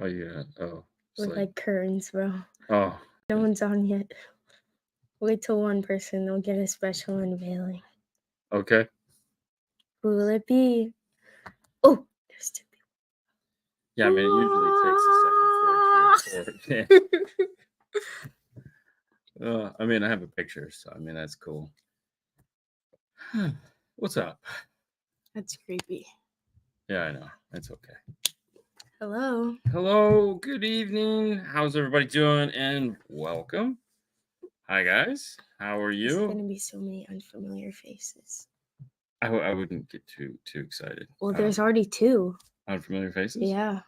Oh, yeah. Oh, with like curtains, bro. Oh. No one's on yet. Wait till one person, they'll get a special unveiling. Okay. Who will it be? Oh, there's two people. Yeah, I mean, it usually takes a second for it to record. I mean, I have a picture, so I mean, that's cool. What's up? That's creepy. Yeah, I know. It's okay. Hello. Hello. Good evening. How's everybody doing? And welcome. Hi, guys. How are you? There's going to be so many unfamiliar faces. I wouldn't get too excited. Well, there's already 2. Unfamiliar faces? Yeah.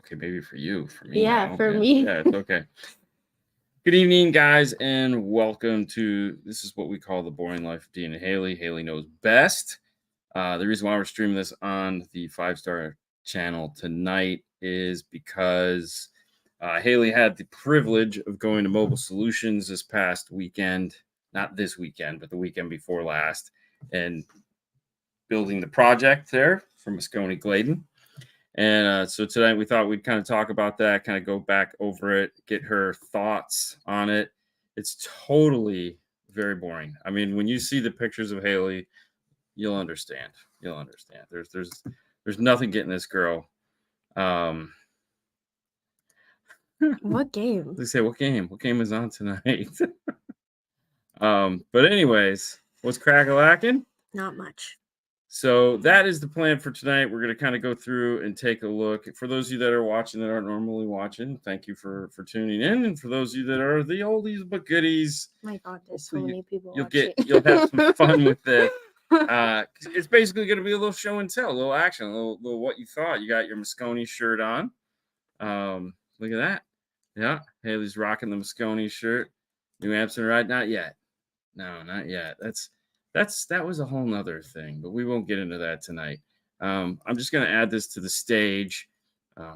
Okay, maybe for you. For me, yeah, no. for me. Yeah, it's okay. Good evening, guys, and welcome to, this is what we call the boring life of Dean and Hailey. Hailey knows best. The reason why we're streaming this on the 5-star channel tonight is because Hailey had the privilege of going to Mobile Solutions this past weekend, not this weekend, but the weekend before last, and building the project there for Mosconi Gladen. And so tonight we thought we'd kind of talk about that, kind of go back over it, get her thoughts on it. It's totally very boring. I mean, when you see the pictures of Hailey, you'll understand. You'll understand. There's nothing getting this girl. What game? They say, what game? What game is on tonight? But anyways, what's crack-a-lacking? Not much. So that is the plan for tonight. We're going to kind of go through and take a look. For those of you that are watching that aren't normally watching, thank you for tuning in. And for those of you that are the oldies but goodies, my God, there's so many people watching. watching. You'll have some fun with this. It's basically going to be a little show and tell, a little action, a little what you thought. You got your Mosconi shirt on. Look at that. Yeah, Hailey's rocking the Mosconi shirt. New Hampshire, right? Not yet. No, not yet. That was a whole nother thing, but we won't get into that tonight. I'm just going to add this to the stage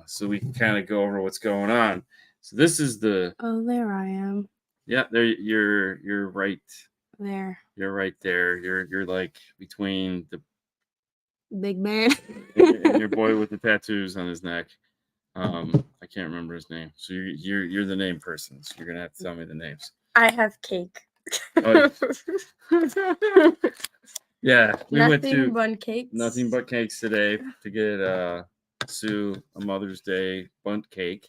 so we can kind of go over what's going on. So this is the. Oh, there I am. Yeah, there you're right. There. You're right there. You're like between the big man and your boy with the tattoos on his neck. I can't remember his name. So you're the name person. So you're gonna have to tell me the names. I have cake. Oh, yeah, we went to Nothing but cakes today to get Sue a Mother's Day bunt cake,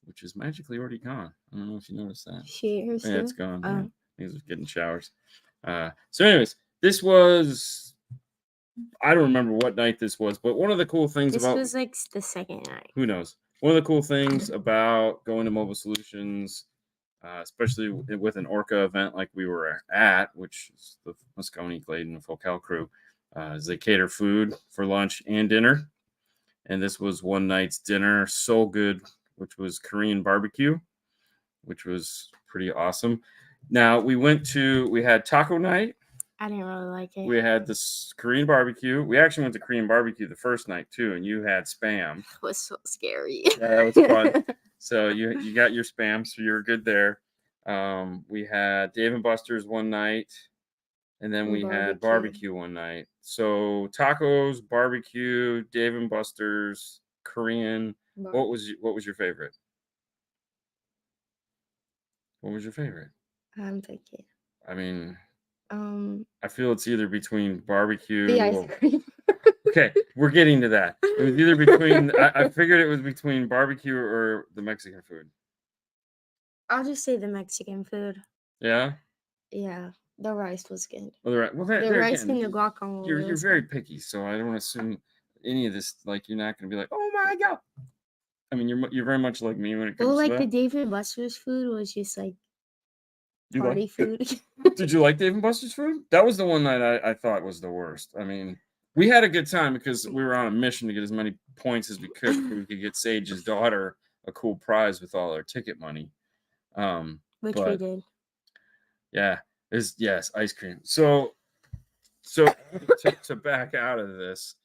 which is magically already gone. I don't know if you noticed that. Yeah, it's gone. Yeah. He's getting showers. So anyways, this was, I don't remember what night this was, but one of the cool things this was like the second night. Who knows? One of the cool things about going to Mobile Solutions, especially with an Orca event like we were at, which is the Mosconi, Gladen, and Focal crew, is they cater food for lunch and dinner. And this was one night's dinner, so good, which was Korean barbecue, which was pretty awesome. Now, we had taco night. I didn't really like it. We had this Korean barbecue. We actually went to Korean barbecue the first night, too, and you had Spam. It was so scary. Yeah, that was fun. So you got your Spam, so you were good there. We had Dave & Buster's one night, and then we had barbecue one night. So tacos, barbecue, Dave & Buster's, Korean. What was your favorite? What was your favorite? I'm thinking. I mean, I feel it's either between barbecue. The ice cream. Okay, we're getting to that. It was either between. I figured it was between barbecue or the Mexican food. I'll just say the Mexican food. Yeah. Yeah, the rice was good. Well, the rice and the guacamole. You're very picky, so I don't assume any of this. Like, you're not going to be like, oh my God. I mean, you're very much like me when it comes to that. The Dave & Buster's food was just like party food. Did you like Dave & Buster's food? That was the one night I thought was the worst. I mean, we had a good time because we were on a mission to get as many points as we could so we could get Sage's daughter a cool prize with all our ticket money. Which we did. Yeah, yes, ice cream. So to back out of this,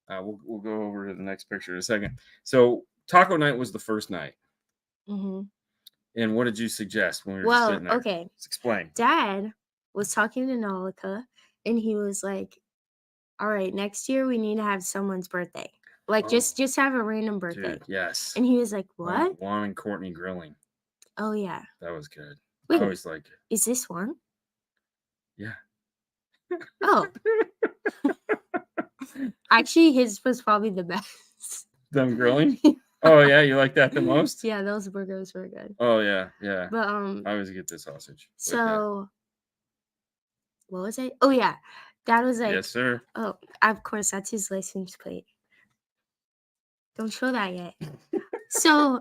we'll go over to the next picture in a second. So taco night was the first night. Mm-hmm. And what did you suggest when we were just sitting there? Okay. Let's explain. Dad was talking to Nalika, and he was like, all right, next year we need to have someone's birthday. Like, Oh, just have a random birthday. dude, yes. And he was like, what? Juan and Courtney grilling. Oh, yeah. That was good. Wait, I always liked it. is this one? Yeah. Oh. Actually, his was probably the best. Them grilling? Oh, yeah, you like that the most? Yeah, those burgers were good. Oh, yeah, yeah. But, I always get the sausage. but yeah. so, what was it? Oh, yeah. Dad was like, Yes, sir. oh, of course, that's his license plate. Don't show that yet. So,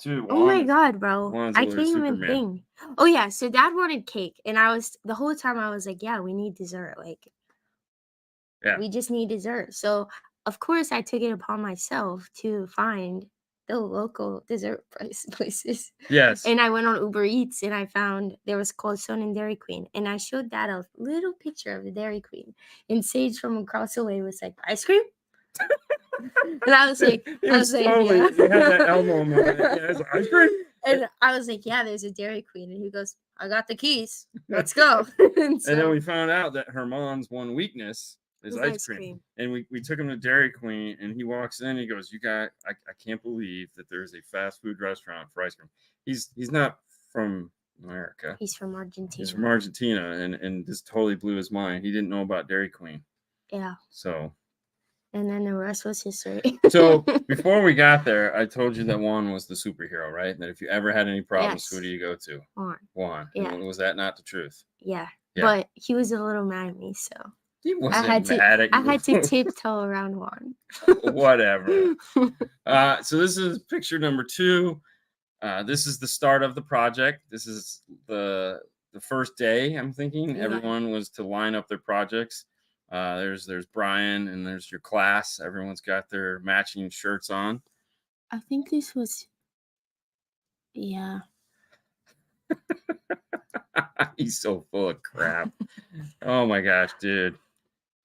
Dude, oh my Juan, God, bro. Juan's I a little can't even Superman. think. Oh, yeah. So, Dad wanted cake. And the whole time I was like, yeah, we need dessert. Like, Yeah. we just need dessert. So, of course, I took it upon myself to find the local dessert places. Yes. And I went on Uber Eats and I found there was Cold Stone and Dairy Queen. And I showed Dad a little picture of the Dairy Queen. And Sage from across the way was like, ice cream? And I was like, He was totally, yeah. he had that elbow moment. Yeah, it's ice cream. And I was like, yeah, there's a Dairy Queen. And he goes, I got the keys. Let's go. And then we found out that her mom's one weakness is ice cream. And we took him to Dairy Queen, and he walks in, he goes, I can't believe that there's a fast food restaurant for ice cream. He's not from America. He's from Argentina. He's from Argentina, and this totally blew his mind. He didn't know about Dairy Queen. Yeah. So. And then the rest was history. So before we got there, I told you that Juan was the superhero, right? That if you ever had any problems, who do you go to? Juan. Yeah. And was that not the truth? Yeah. But he was a little mad at me, so he wasn't mad at you. I had to tiptoe around Juan. Whatever. So this is picture number 2. This is the start of the project. This is the first day. I'm thinking everyone was to line up their projects. There's Brian, and there's your class. Everyone's got their matching shirts on. I think this was, yeah. He's so full of crap. Oh my gosh, dude.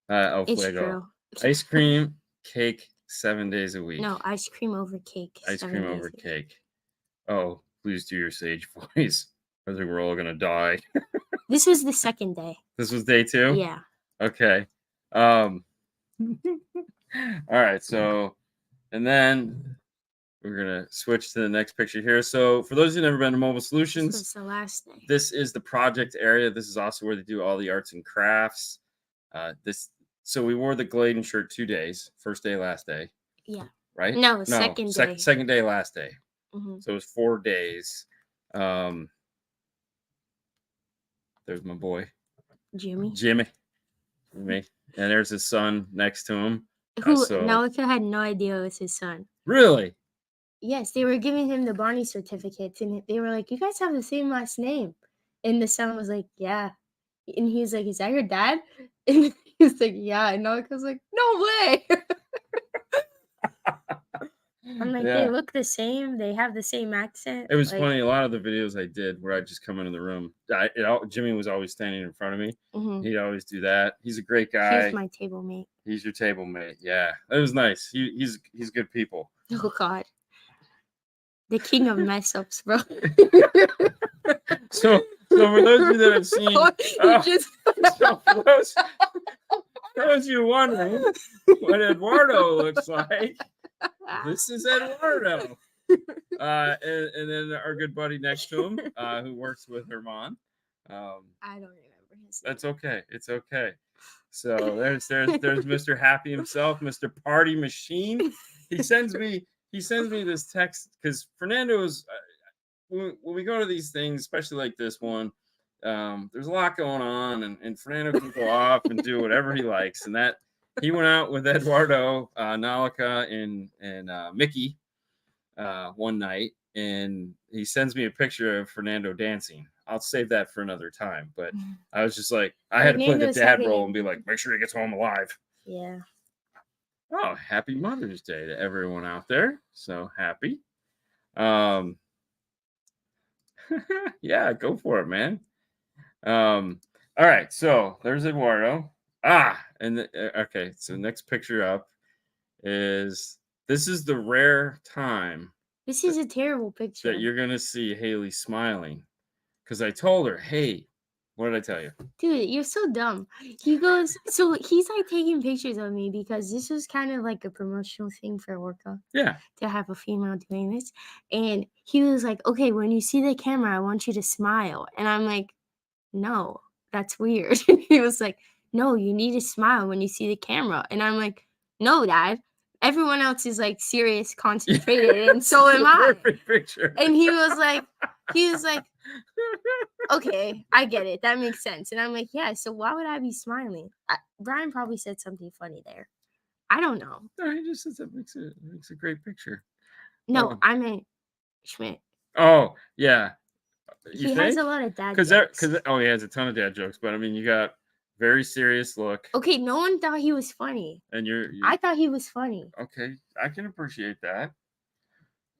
It's true. Ice cream, cake, 7 days a week. No, ice cream over cake. Ice cream over cake. Oh, please do your Sage voice. I think we're all gonna die. This was the second day. This was day 2? Yeah. Okay. All right. So, and then we're gonna switch to the next picture here. So, for those who've never been to Mobile Solutions, this was the last day. This is the project area. This is also where they do all the arts and crafts. So we wore the Gladen shirt 2 days. First day, last day. Yeah. Right? No, second day. Second day, last day. Mm-hmm. So it was 4 days. There's my boy, Jimmy. And there's his son next to him. Who Nalika had no idea it was his son. Really? Yes, they were giving him the Barney certificates, and they were like, "You guys have the same last name." And the son was like, "Yeah," and he was like, "Is that your dad?" And he was like, "Yeah," and Nalika was like, "No way." I'm like, they look the same. They have the same accent. It was funny. A lot of the videos I did where I just come into the room, Jimmy was always standing in front of me. Mm-hmm. He'd always do that. He's a great guy. He's my table mate. He's your table mate. Yeah, it was nice. He's good people. Oh God, the king of mess ups, bro. So for those of you that have seen, those you wondering what Eduardo looks like. This is Eduardo. And then our good buddy next to him, who works with Herman. I don't remember his name. That's okay. It's okay. So there's Mr. Happy himself, Mr. Party Machine. He sends me this text because Fernando's when we go to these things, especially like this one, there's a lot going on, and Fernando can go off and do whatever he likes, and that. He went out with Eduardo, Nalika, and Mickey one night, and he sends me a picture of Fernando dancing. I'll save that for another time, but I was just like, I had to play the dad role and be like, make sure he gets home alive. Yeah. Oh, happy Mother's Day to everyone out there. So happy. Yeah, go for it, man. All right, so there's Eduardo. Okay, so next picture up is this is the rare time. This is a terrible picture. That you're gonna see Hailey smiling. Because I told her, hey, What did I tell you? Dude, you're so dumb. He goes, so he's like taking pictures of me because this was kind of like a promotional thing for Orca Yeah. to have a female doing this. And he was like, okay, when you see the camera, I want you to smile. And I'm like, no, that's weird. And he was like, no, you need to smile when you see the camera. And I'm like, no, Dad. Everyone else is like serious, concentrated, and so am I. Perfect picture. And he was like, okay, I get it. That makes sense. And I'm like, yeah, so why would I be smiling? Brian probably said something funny there. I don't know. No, he just says it makes a great picture. No, Oh. I meant Schmidt. Oh, yeah. You He think? has a lot of dad jokes. He has a ton of dad jokes, but I mean, you got very serious look, Okay, no one thought he was funny. and I thought he was funny. okay. I can appreciate that.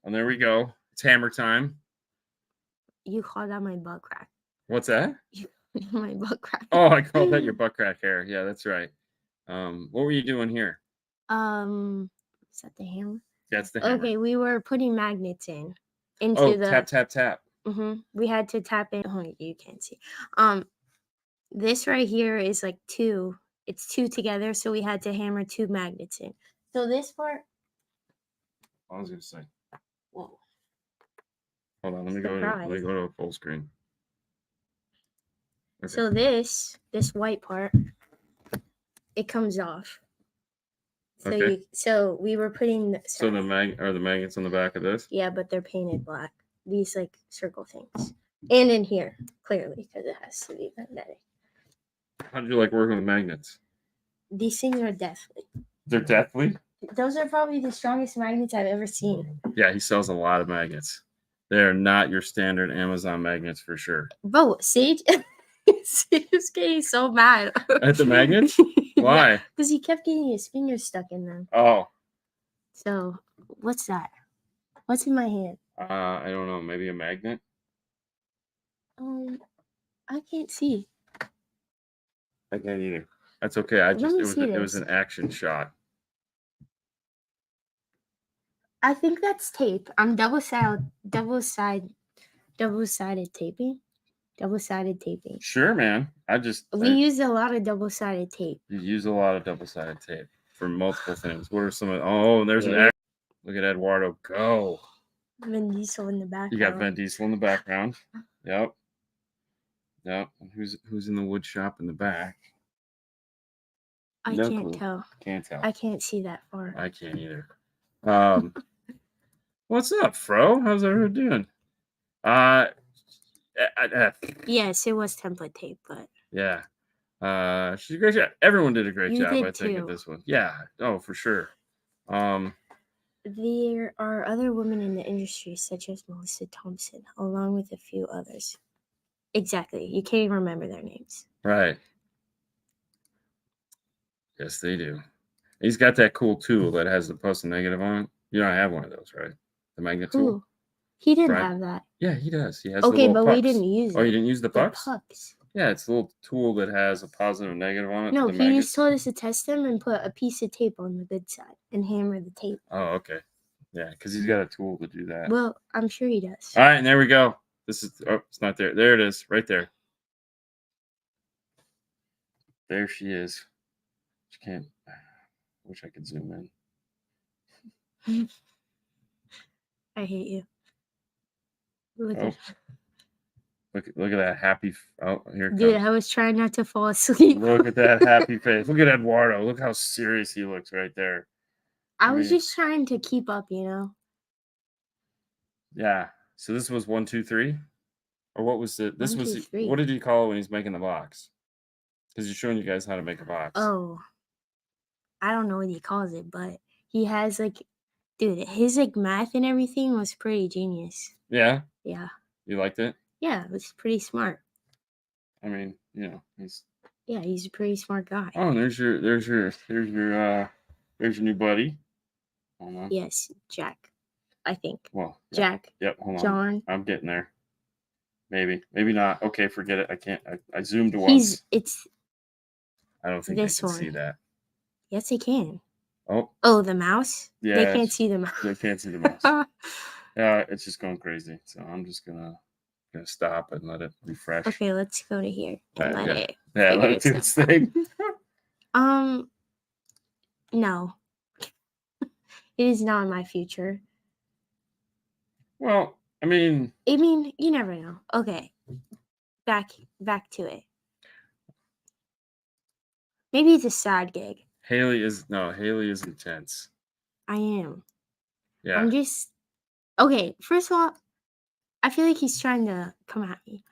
And there we go. It's hammer time. You call that my butt crack. What's that? My butt crack. Oh, I called that your butt crack hair. Yeah, that's right. What were you doing here? Is that the hammer? That's the hammer. Okay, we were putting magnets into Oh, the tap. We had to tap in. Oh, you can't see. This right here is like two. It's two together, so we had to hammer two magnets in. So this part. I was gonna say. Whoa. Hold on, let me go to a full screen. Okay. So this white part, it comes off. So okay. So we were putting. So the magnets on the back of this? Yeah, but they're painted black. These like circle things, and in here clearly because it has to be magnetic. How did you like working with magnets? These things are deathly. They're deathly? Those are probably the strongest magnets I've ever seen. Yeah, he sells a lot of magnets. They're not your standard Amazon magnets for sure. Bro, Sage is getting so mad. At the magnets? Why? Because he kept getting his fingers stuck in them. Oh. So, what's that? What's in my hand? I don't know. Maybe a magnet? I can't see. I can't either. That's okay. It was an action shot. I think that's tape. I'm double-sided taping. Double-sided taping. Sure, man. We use a lot of double-sided tape. You use a lot of double-sided tape for multiple things. What are some of? Oh, there's an action. Look at Eduardo go. Vin Diesel in the background. You got Vin Diesel in the background. Yep. And who's in the wood shop in the back? I can't tell. Can't tell. I can't see that far. I can't either. What's up, Fro? How's everyone doing? Yes, it was template tape, but yeah. She's a great job. Everyone did a great job, I think, at this one. Yeah. Oh, for sure. There are other women in the industry, such as Melissa Thompson, along with a few others. Exactly. You can't even remember their names. Right. Yes, they do. He's got that cool tool that has the plus and negative on it. You don't have one of those, right? The magnet tool? He didn't have that. Yeah, he does. He has okay, the but pucks. We didn't use it. Oh, you didn't use the pucks? The pucks. Yeah, it's a little tool that has a positive and negative on it. No, he just told us to test them and put a piece of tape on the good side and hammer the tape. Oh, okay. Yeah, because he's got a tool to do that. Well, I'm sure he does. All right, and there we go. This is, it's not there. There it is, right there. There she is. She can't, I wish I could zoom in. I hate you. Look at that happy. Oh, here it comes. Dude, I was trying not to fall asleep. Look at that happy face. Look at Eduardo. Look how serious he looks right there. I was just trying to keep up, you know. Yeah. So this was 1, 2, 3, or what was it? This 1, 2, was 3. What did he call it when he's making the box? Because he's showing you guys how to make a box. Oh, I don't know what he calls it, but he has like, dude, his like math and everything was pretty genius. Yeah. Yeah. You liked it? Yeah, it was pretty smart. I mean, you know, he's a pretty smart guy. Oh, and there's your new buddy. Hold on. Yes, Jack. I think. Well, yeah. Jack. Yep. Hold on. John. I'm getting there. Maybe not. Okay, forget it. I can't. I zoomed once. I don't think they can see that. Yes, they can. Oh, the mouse? Yeah. They can't see the mouse. They can't see the mouse. It's just going crazy. So I'm just gonna gonna stop and let it refresh. Okay, let's go to here and let it let figure it do its thing. No. It is not in my future. Well, I mean, you never know. Okay. Back to it. Maybe it's a side gig. Hailey is intense. I am. Yeah. I'm just okay. First of all, I feel like he's trying to come at me.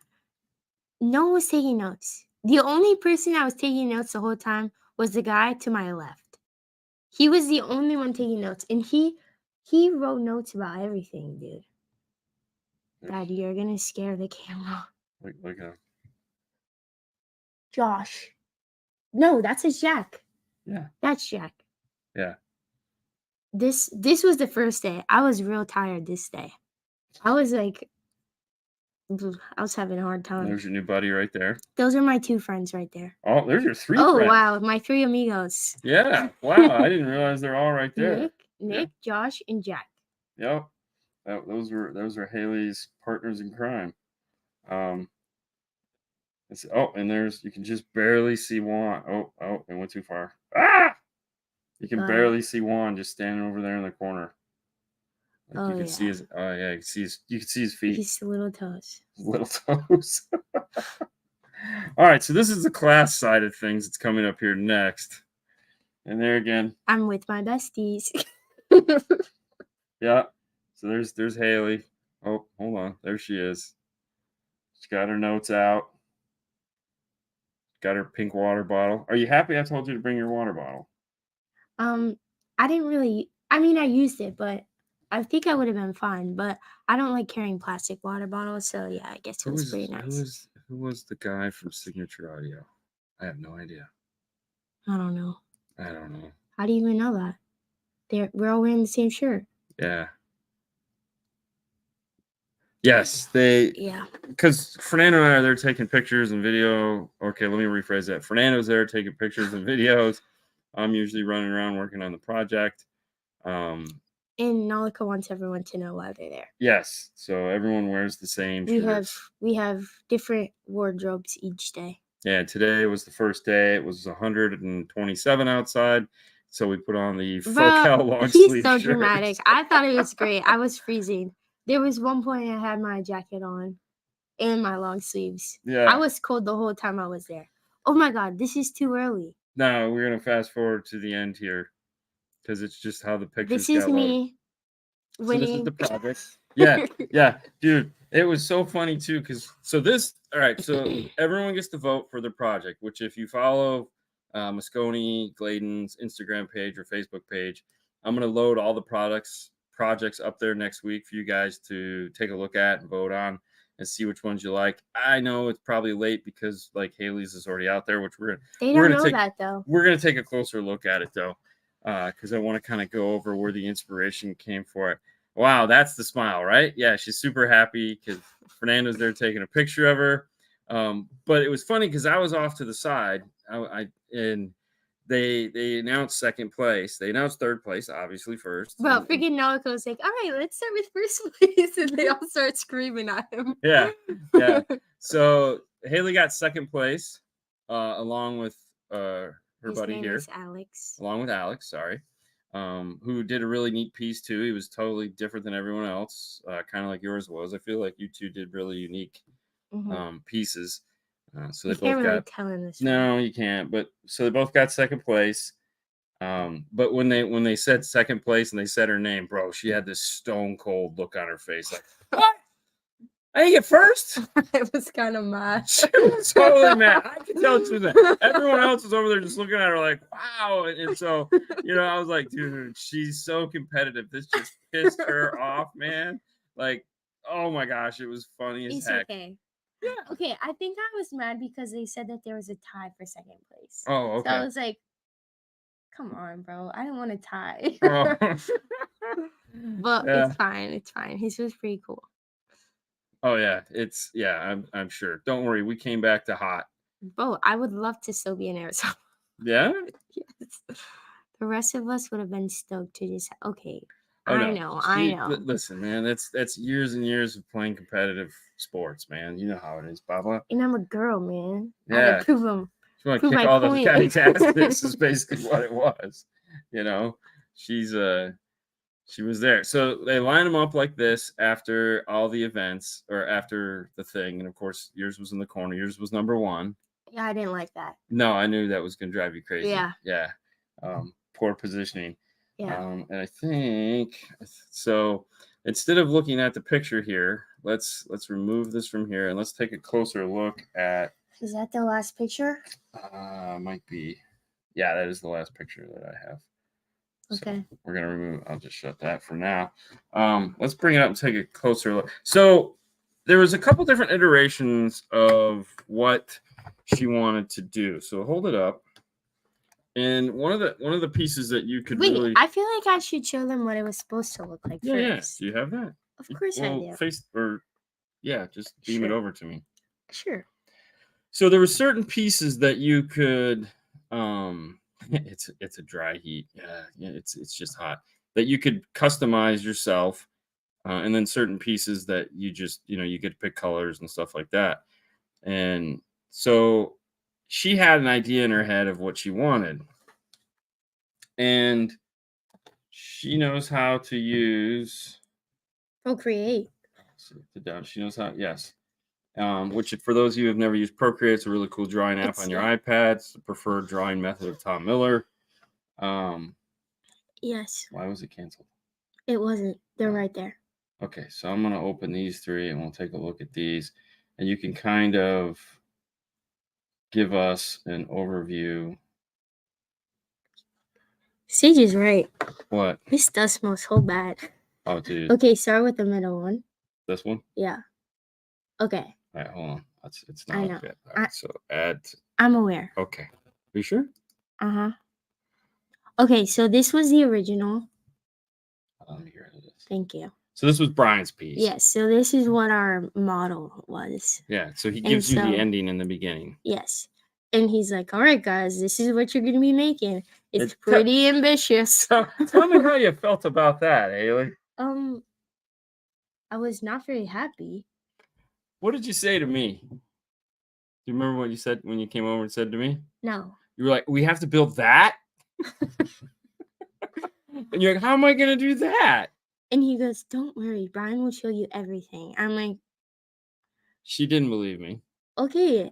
No one was taking notes. The only person that was taking notes the whole time was the guy to my left. He was the only one taking notes, and he wrote notes about everything, dude. Dad, you're gonna scare the camera. Look at him. Josh. No, that's his Jack. Yeah. That's Jack. Yeah. This was the first day. I was real tired this day. I was like, I was having a hard time. There's your new buddy right there. Those are my 2 friends right there. Oh, there's your 3 Oh, friends. wow. My 3 amigos. Yeah. Wow. I didn't realize they're all right there. Nick, Josh, and Jack. Yep. Those were Hailey's partners in crime. And there's, you can just barely see Juan. Oh, it went too far. Ah! You can barely see Juan just standing over there in the corner. Like you can see his. Oh yeah, you can see his feet. His little toes. Little toes. All right, so this is the class side of things that's coming up here next. And there again, I'm with my besties. Yeah. So there's Hailey. Oh, hold on. There she is. She's got her notes out. Got her pink water bottle. Are you happy I told you to bring your water bottle? I didn't really. I mean, I used it, but I think I would have been fine. But I don't like carrying plastic water bottles, so yeah, I guess it was pretty nice. Who was the guy from Signature Audio? I have no idea. I don't know. How do you even know that? We're all wearing the same shirt. Yeah. Yes, because Fernando and I are there taking pictures and video. Okay, let me rephrase that. Fernando's there taking pictures and videos. I'm usually running around working on the project. And Nalika wants everyone to know why they're there. Yes, so everyone wears the same shirts. We have different wardrobes each day. Yeah, today was the first day. It was 127 outside, so we put on the Focal long sleeve He's so dramatic. I thought it was great. I was freezing. There was one point I had my jacket on and my long sleeves. Yeah. I was cold the whole time I was there. Oh my God, this is too early. No, we're going to fast forward to the end here because it's just how the pictures This is me winning. So this is the project. Yeah, dude. It was so funny too because so everyone gets to vote for their project, which if you follow Mosconi Gladen's Instagram page or Facebook page, I'm going to load all the projects up there next week for you guys to take a look at and vote on and see which ones you like. I know it's probably late because like Hailey's is already out there, which they don't know that though. We're gonna take a closer look at it though, because I want to kind of go over where the inspiration came for it. Wow, that's the smile, right? Yeah, she's super happy because Fernando's there taking a picture of her. But it was funny because I was off to the side. And they announced second place. They announced third place, obviously, first. Well, freaking Nalika was like, all right, let's start with first place. And they all start screaming at him. Yeah. So Hailey got second place, along with her buddy here. Alex. Along with Alex, sorry. Who did a really neat piece too. He was totally different than everyone else, kind of like yours was. I feel like you two did really unique pieces. So they both can't really got. Tell in this no, you can't. But so they both got second place. But when they said second place and they said her name, bro, she had this stone cold look on her face, like what? I didn't get first. I was kind of mad. She was totally mad. I could tell she was mad. Everyone else was over there just looking at her like, wow. And so, I was like, dude, she's so competitive. This just pissed her off, man. Like, oh my gosh, it was funny as heck. Okay. Yeah. Okay, I think I was mad because they said that there was a tie for second place. Oh, okay. So I was like, come on, bro. I don't want to tie. Oh. But It's fine. It's fine. His was pretty cool. Oh yeah, I'm sure. Don't worry, we came back to hot. Bro, I would love to still be in Arizona. Yeah? Yes. The rest of us would have been stoked to just Oh I no, know, I know. listen, man. That's years and years of playing competitive sports, man. You know how it is, Baba. And I'm a girl, man. I Yeah, gotta prove them. she want to Prove kick my all the point. guy's asses. Is basically what it was. You know, she's she was there. So they line them up like this after all the events or after the thing, and of course yours was in the corner. Yours was number one. Yeah, I didn't like that. No, I knew that was going to drive you crazy. Yeah. Yeah. Poor positioning. Yeah. And I think so. Instead of looking at the picture here, let's remove this from here and let's take a closer look at. Is that the last picture? Might be. Yeah, that is the last picture that I have. Okay. So we're gonna remove. I'll just shut that for now. Let's bring it up and take a closer look. So there was a couple different iterations of what she wanted to do. So hold it up. And one of the pieces that you could Wait, really I feel like I should show them what it was supposed to look like first. Do you have that? Of course I do. Face or just beam it Sure. over to me. Sure. So there were certain pieces that you could it's a dry heat. Yeah, it's just hot. That you could customize yourself. And then certain pieces that you just, you get to pick colors and stuff like that. And so she had an idea in her head of what she wanted. And she knows how to use Procreate. She knows how, yes. Which for those of you who have never used Procreate, it's a really cool drawing app on your iPad. It's the preferred drawing method of Tom Miller. Yes. Why was it canceled? It wasn't. They're right there. Okay, so I'm going to open these three and we'll take a look at these. And you can kind of give us an overview. Sage is right. What? This does smell so bad. Oh, dude. Okay, start with the middle one. This one? Yeah. Okay. All right, hold on. It's not I know. good. All right, so add. I'm aware. Okay. Are you sure? Uh-huh. Okay, so this was the original. Let me hear this. Thank you. So this was Brian's piece. Yes, so this is what our model was. Yeah, so he gives you the ending in the beginning. Yes. And he's like, all right, guys, this is what you're going to be making. It's pretty ambitious. Tell me how you felt about that, Hailey. I was not very happy. What did you say to me? Do you remember what you said when you came over and said to me? No. You were like, we have to build that? And you're like, how am I going to do that? And he goes, don't worry, Brian will show you everything. I'm like, she didn't believe me. Okay,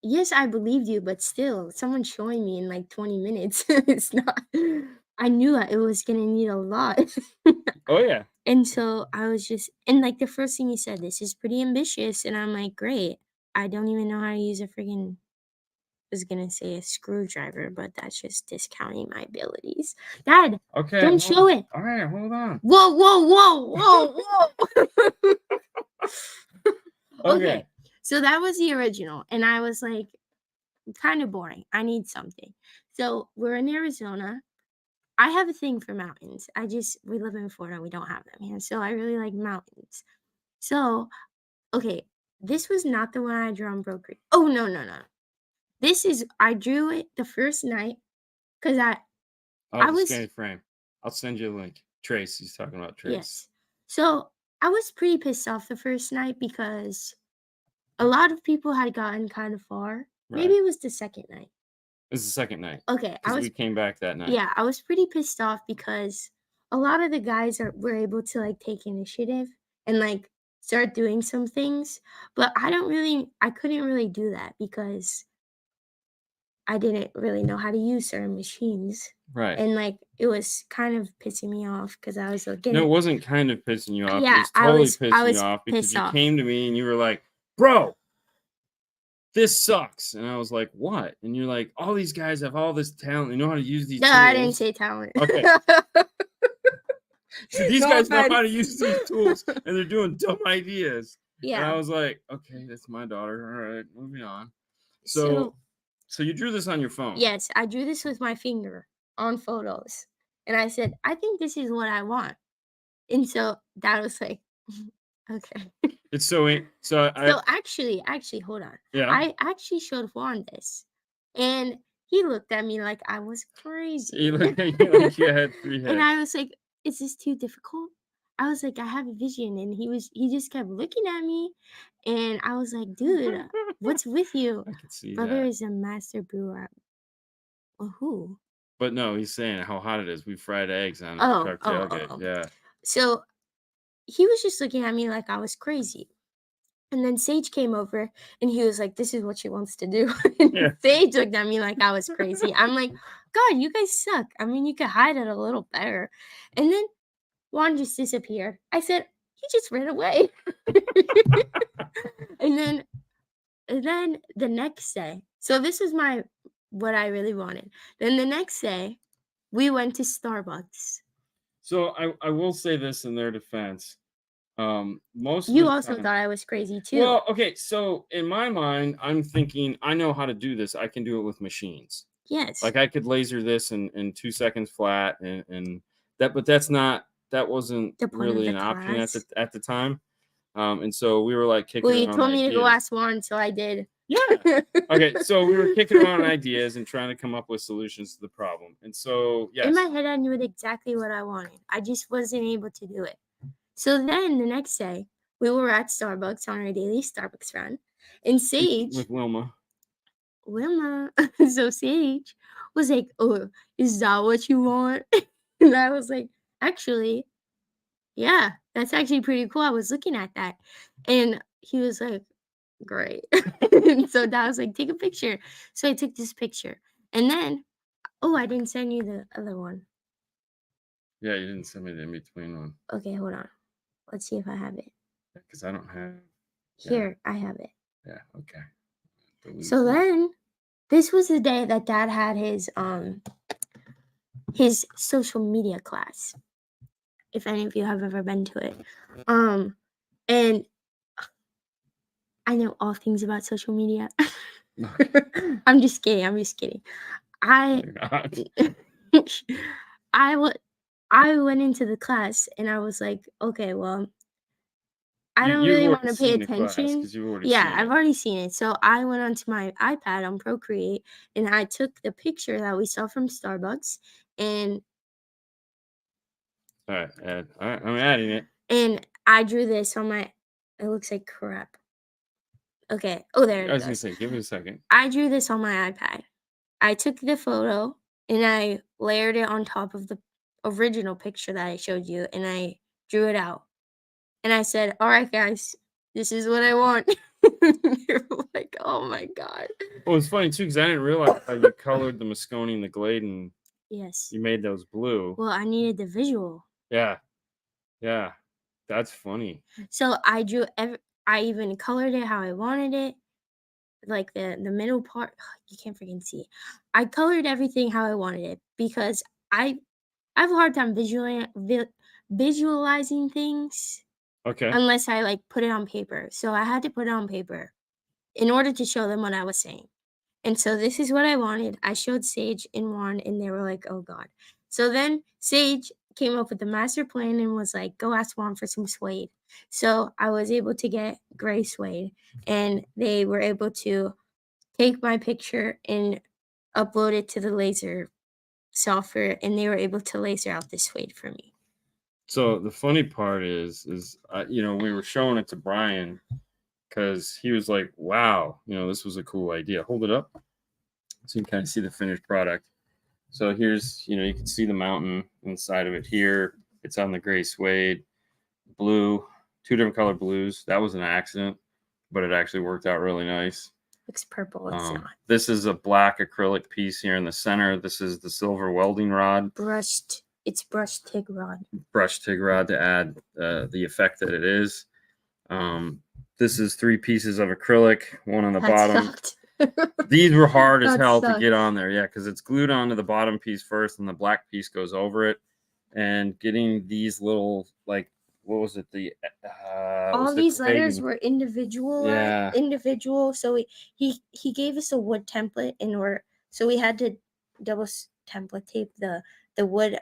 yes, I believed you, but still, someone showing me in like 20 minutes. It's not, I knew it was going to need a lot. Oh, yeah. And so I was just, and like the first thing he said, this is pretty ambitious. And I'm like, great. I don't even know how to use a freaking, I was going to say a screwdriver, but that's just discounting my abilities. Dad, okay, don't show it. All right, hold on. Whoa, whoa, whoa, whoa, whoa. Okay. So that was the original. And I was like, kind of boring. I need something. So we're in Arizona. I have a thing for mountains. We live in Florida. We don't have them here. So I really like mountains. So, okay. This was not the one I drew on Procreate. Oh, no. I drew it the first night because I was. Scan frame. I'll send you a link. Trace. He's talking about Trace. Yes. So I was pretty pissed off the first night because a lot of people had gotten kind of far. Right. Maybe it was the second night. It was the second night. Okay. We came back that night. Yeah, I was pretty pissed off because a lot of the guys were able to like take initiative and like start doing some things. But I couldn't really do that because I didn't really know how to use certain machines. Right. And like it was kind of pissing me off because I was looking. No, it wasn't kind of pissing you off. Yeah, it was totally pissing you off because you came to me and you were like, bro, this sucks. And I was like, what? And you're like, all these guys have all this talent. They know how to use these tools. I didn't say talent. Okay. So these guys know how to use these tools and they're doing dumb ideas. Yeah. And I was like, okay, that's my daughter. All right, moving on. So you drew this on your phone? Yes, I drew this with my finger on photos. And I said, I think this is what I want. And so Dad was like, okay. It's so actually, hold on. Yeah. I actually showed Juan this. And he looked at me like I was crazy. He looked at you like you had 3 heads. And I was like, is this too difficult? I was like, I have a vision. And he just kept looking at me. And I was like, dude, what's with you? I could see Brother that. is a master brewer. Well, who? But no, he's saying how hot it is. We fried eggs on a Oh, truck oh, oh, tailgate. oh. Yeah. So he was just looking at me like I was crazy. And then Sage came over and he was like, this is what she wants to do. And Yeah. Sage looked at me like I was crazy. I'm like, God, you guys suck. I mean, you could hide it a little better. And then Juan just disappeared. I said, he just ran away. and then the next day, so this was what I really wanted. Then the next day, we went to Starbucks. So I will say this in their defense. Most of You the also time, thought I was crazy too. well, okay, so in my mind, I'm thinking I know how to do this. I can do it with machines. Yes. Like I could laser this in 2 seconds flat, and that, but that wasn't The point of really the an option class. at the time. And so we were like kicking Well, you around told me to go ideas. ask Juan, so I did. Yeah. Okay, so we were kicking around ideas and trying to come up with solutions to the problem. And so, In yes, my head, I knew exactly what I wanted. I just wasn't able to do it. So then the next day, we were at Starbucks on our daily Starbucks run, and Sage, with Wilma. Wilma, so Sage was like, "Oh, is that what you want?" And I was like, "Actually, yeah, that's actually pretty cool. I was looking at that," and he was like, "Great." And so Dad was like, "Take a picture." So I took this picture, and then, oh, I didn't send you the other one. Yeah, you didn't send me the in between one. Okay, hold on. Let's see if I have it. Because I don't have. Here, I have it. Yeah, okay. Delete So this. then this was the day that Dad had his social media class. If any of you have ever been to it. And I know all things about social media. I'm just kidding. I'm just kidding. I You're not. I went into the class and I was like, okay, well, I don't You've really want already to pay seen the class attention. because you've already Yeah, seen I've it. already seen it. So I went onto my iPad on Procreate and I took the picture that we saw from Starbucks and All right, add. All right, I'm adding it. I drew this on my it looks like crap. Okay. Oh, there I it was gonna goes. say, give it a second. I drew this on my iPad. I took the photo and I layered it on top of the original picture that I showed you and I drew it out. And I said, "All right, guys, this is what I want." You're like, "Oh my god." Well, it's funny too because I didn't realize how you colored the Mosconi and the Gladen. Yes. You made those blue. Well, I needed the visual. Yeah, yeah, that's funny. So I drew I even colored it how I wanted it. Like the middle part, you can't freaking see it. I colored everything how I wanted it because I have a hard time visualizing things Okay. unless I like put it on paper. So I had to put it on paper in order to show them what I was saying. And so this is what I wanted. I showed Sage and Juan, and they were like, "Oh God." So then Sage came up with the master plan and was like, "Go ask Juan for some suede." So I was able to get gray suede, and they were able to take my picture and upload it to the laser software, and they were able to laser out the suede for me. So the funny part is we were showing it to Brian because he was like, "Wow, this was a cool idea." Hold it up so you can kind of see the finished product. So here's, you can see the mountain inside of it here. It's on the gray suede, blue, two different color blues. That was an accident, but it actually worked out really nice. Looks purple. It's not. This is a black acrylic piece here in the center. This is the silver welding rod. It's brushed TIG rod. Brushed TIG rod to add the effect that it is. This is 3 pieces of acrylic, one on the bottom. Sucked. These were hard as That hell to sucked. get on there, yeah, because it's glued onto the bottom piece first, and the black piece goes over it. And getting these little, like, what was it? All these letters were individual. Yeah. Individual. So he gave us a wood template so we had to double template tape the wood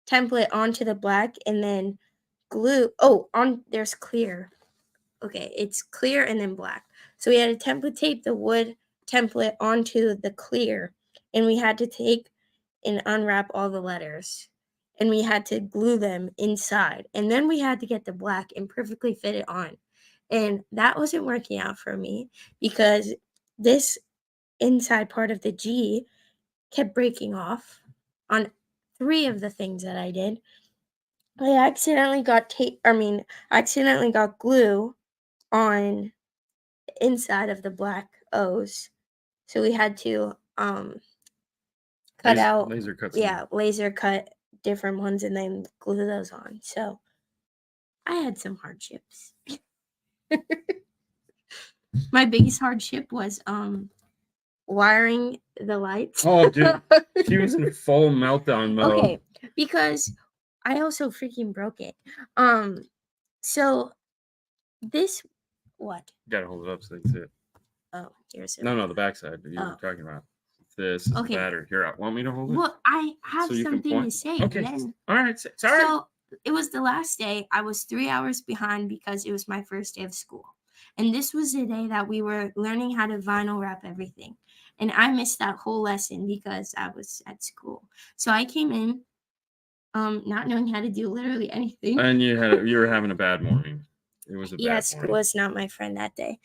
template onto the black and then glue. There's clear. Okay, it's clear and then black. So we had to template tape the wood template onto the clear, and we had to take and unwrap all the letters. and we had to glue them inside. And then we had to get the black and perfectly fit it on. And that wasn't working out for me because this inside part of the G kept breaking off on 3 of the things that I did. I accidentally got glue on the inside of the black O's. So we had to laser cut some. laser cut different ones and then glue those on. So I had some hardships. My biggest hardship was wiring the lights. Oh, dude, she was in full meltdown mode. Okay, because I also freaking broke it. So this what? You gotta hold it up so they can see it. Oh, here's it. No, the backside that you were talking about. This is the battery. Here, want me to hold it? Well, I have something to say. Okay. All right. Sorry. So it was the last day. I was 3 hours behind because it was my first day of school. And this was the day that we were learning how to vinyl wrap everything. And I missed that whole lesson because I was at school. So I came in not knowing how to do literally anything. And you were having a bad morning. It was a bad morning. School was not my friend that day.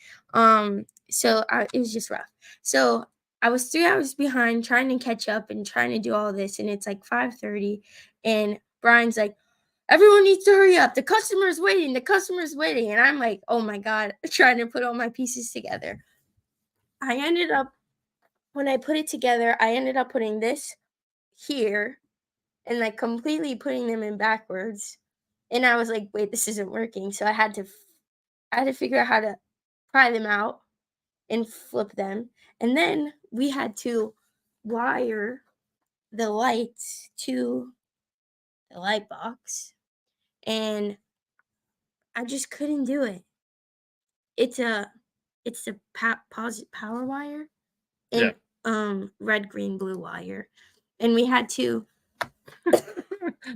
So it was just rough. So I was 3 hours behind trying to catch up and trying to do all this. And it's like 5:30. And Brian's like, everyone needs to hurry up. The customer's waiting. And I'm like, oh my God, trying to put all my pieces together. When I put it together, I ended up putting this here and like completely putting them in backwards. And I was like, wait, this isn't working. So I had to figure out how to pry them out and flip them. And then we had to wire the lights to the light box. And I just couldn't do it. It's the power wire and red, green, blue wire. And we had to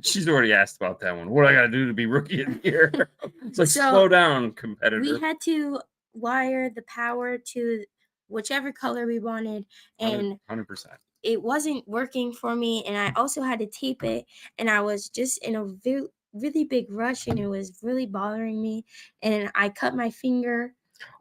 She's already asked about that one. What do I gotta do to be rookie of the year? It's like, slow down, competitor. We had to wire the power to whichever color we wanted, and 100%. It wasn't working for me, and I also had to tape it, and I was just in a really big rush, and it was really bothering me, and I cut my finger.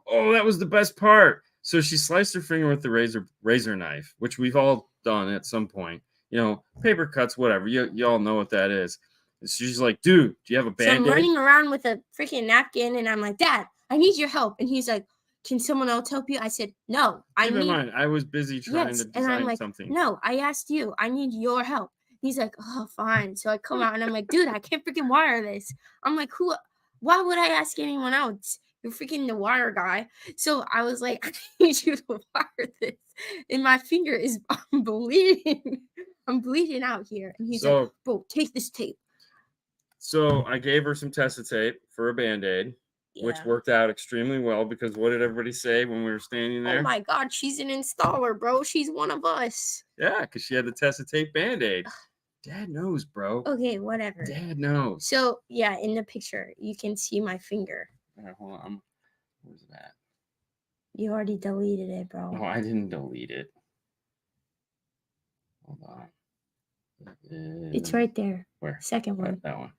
Oh, that was the best part. So she sliced her finger with the razor knife, which we've all done at some point. You know, paper cuts, whatever. You all know what that is. She's like, dude, do you have a Band-Aid? So I'm running around with a freaking napkin, and I'm like, Dad, I need your help. And he's like, can someone else help you? I said, no. Keep in mind, I was busy trying to design something. No, I asked you. I need your help. He's like, oh, fine. So I come out, and I'm like, dude, I can't freaking wire this. I'm like, why would I ask anyone else? You're freaking the wire guy. So I was like, I need you to wire this. And my finger is bleeding. I'm bleeding out here. And he's like, bro, take this tape. So I gave her some Tessa tape for a Band-Aid, which worked out extremely well because what did everybody say when we were standing there? Oh my God, she's an installer, bro. She's one of us. Yeah, because she had the Tessa tape Band-Aid. Dad knows, bro. Okay, whatever. Dad knows. So, yeah, in the picture, you can see my finger. All right, hold on. Where's that? You already deleted it, bro. No, I didn't delete it. Hold on. It's right there. Where? Second one. That one.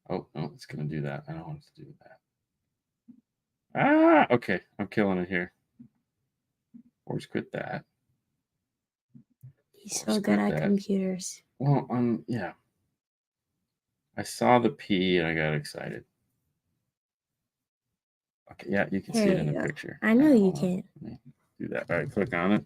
Oh, no, it's going to do that. I don't want it to do that. Okay. I'm killing it here. Force quit that. He's so good at computers. Well, yeah. I saw the P and I got excited. Okay, yeah, you can see it in the picture. I know you can. Do that. All right, click on it.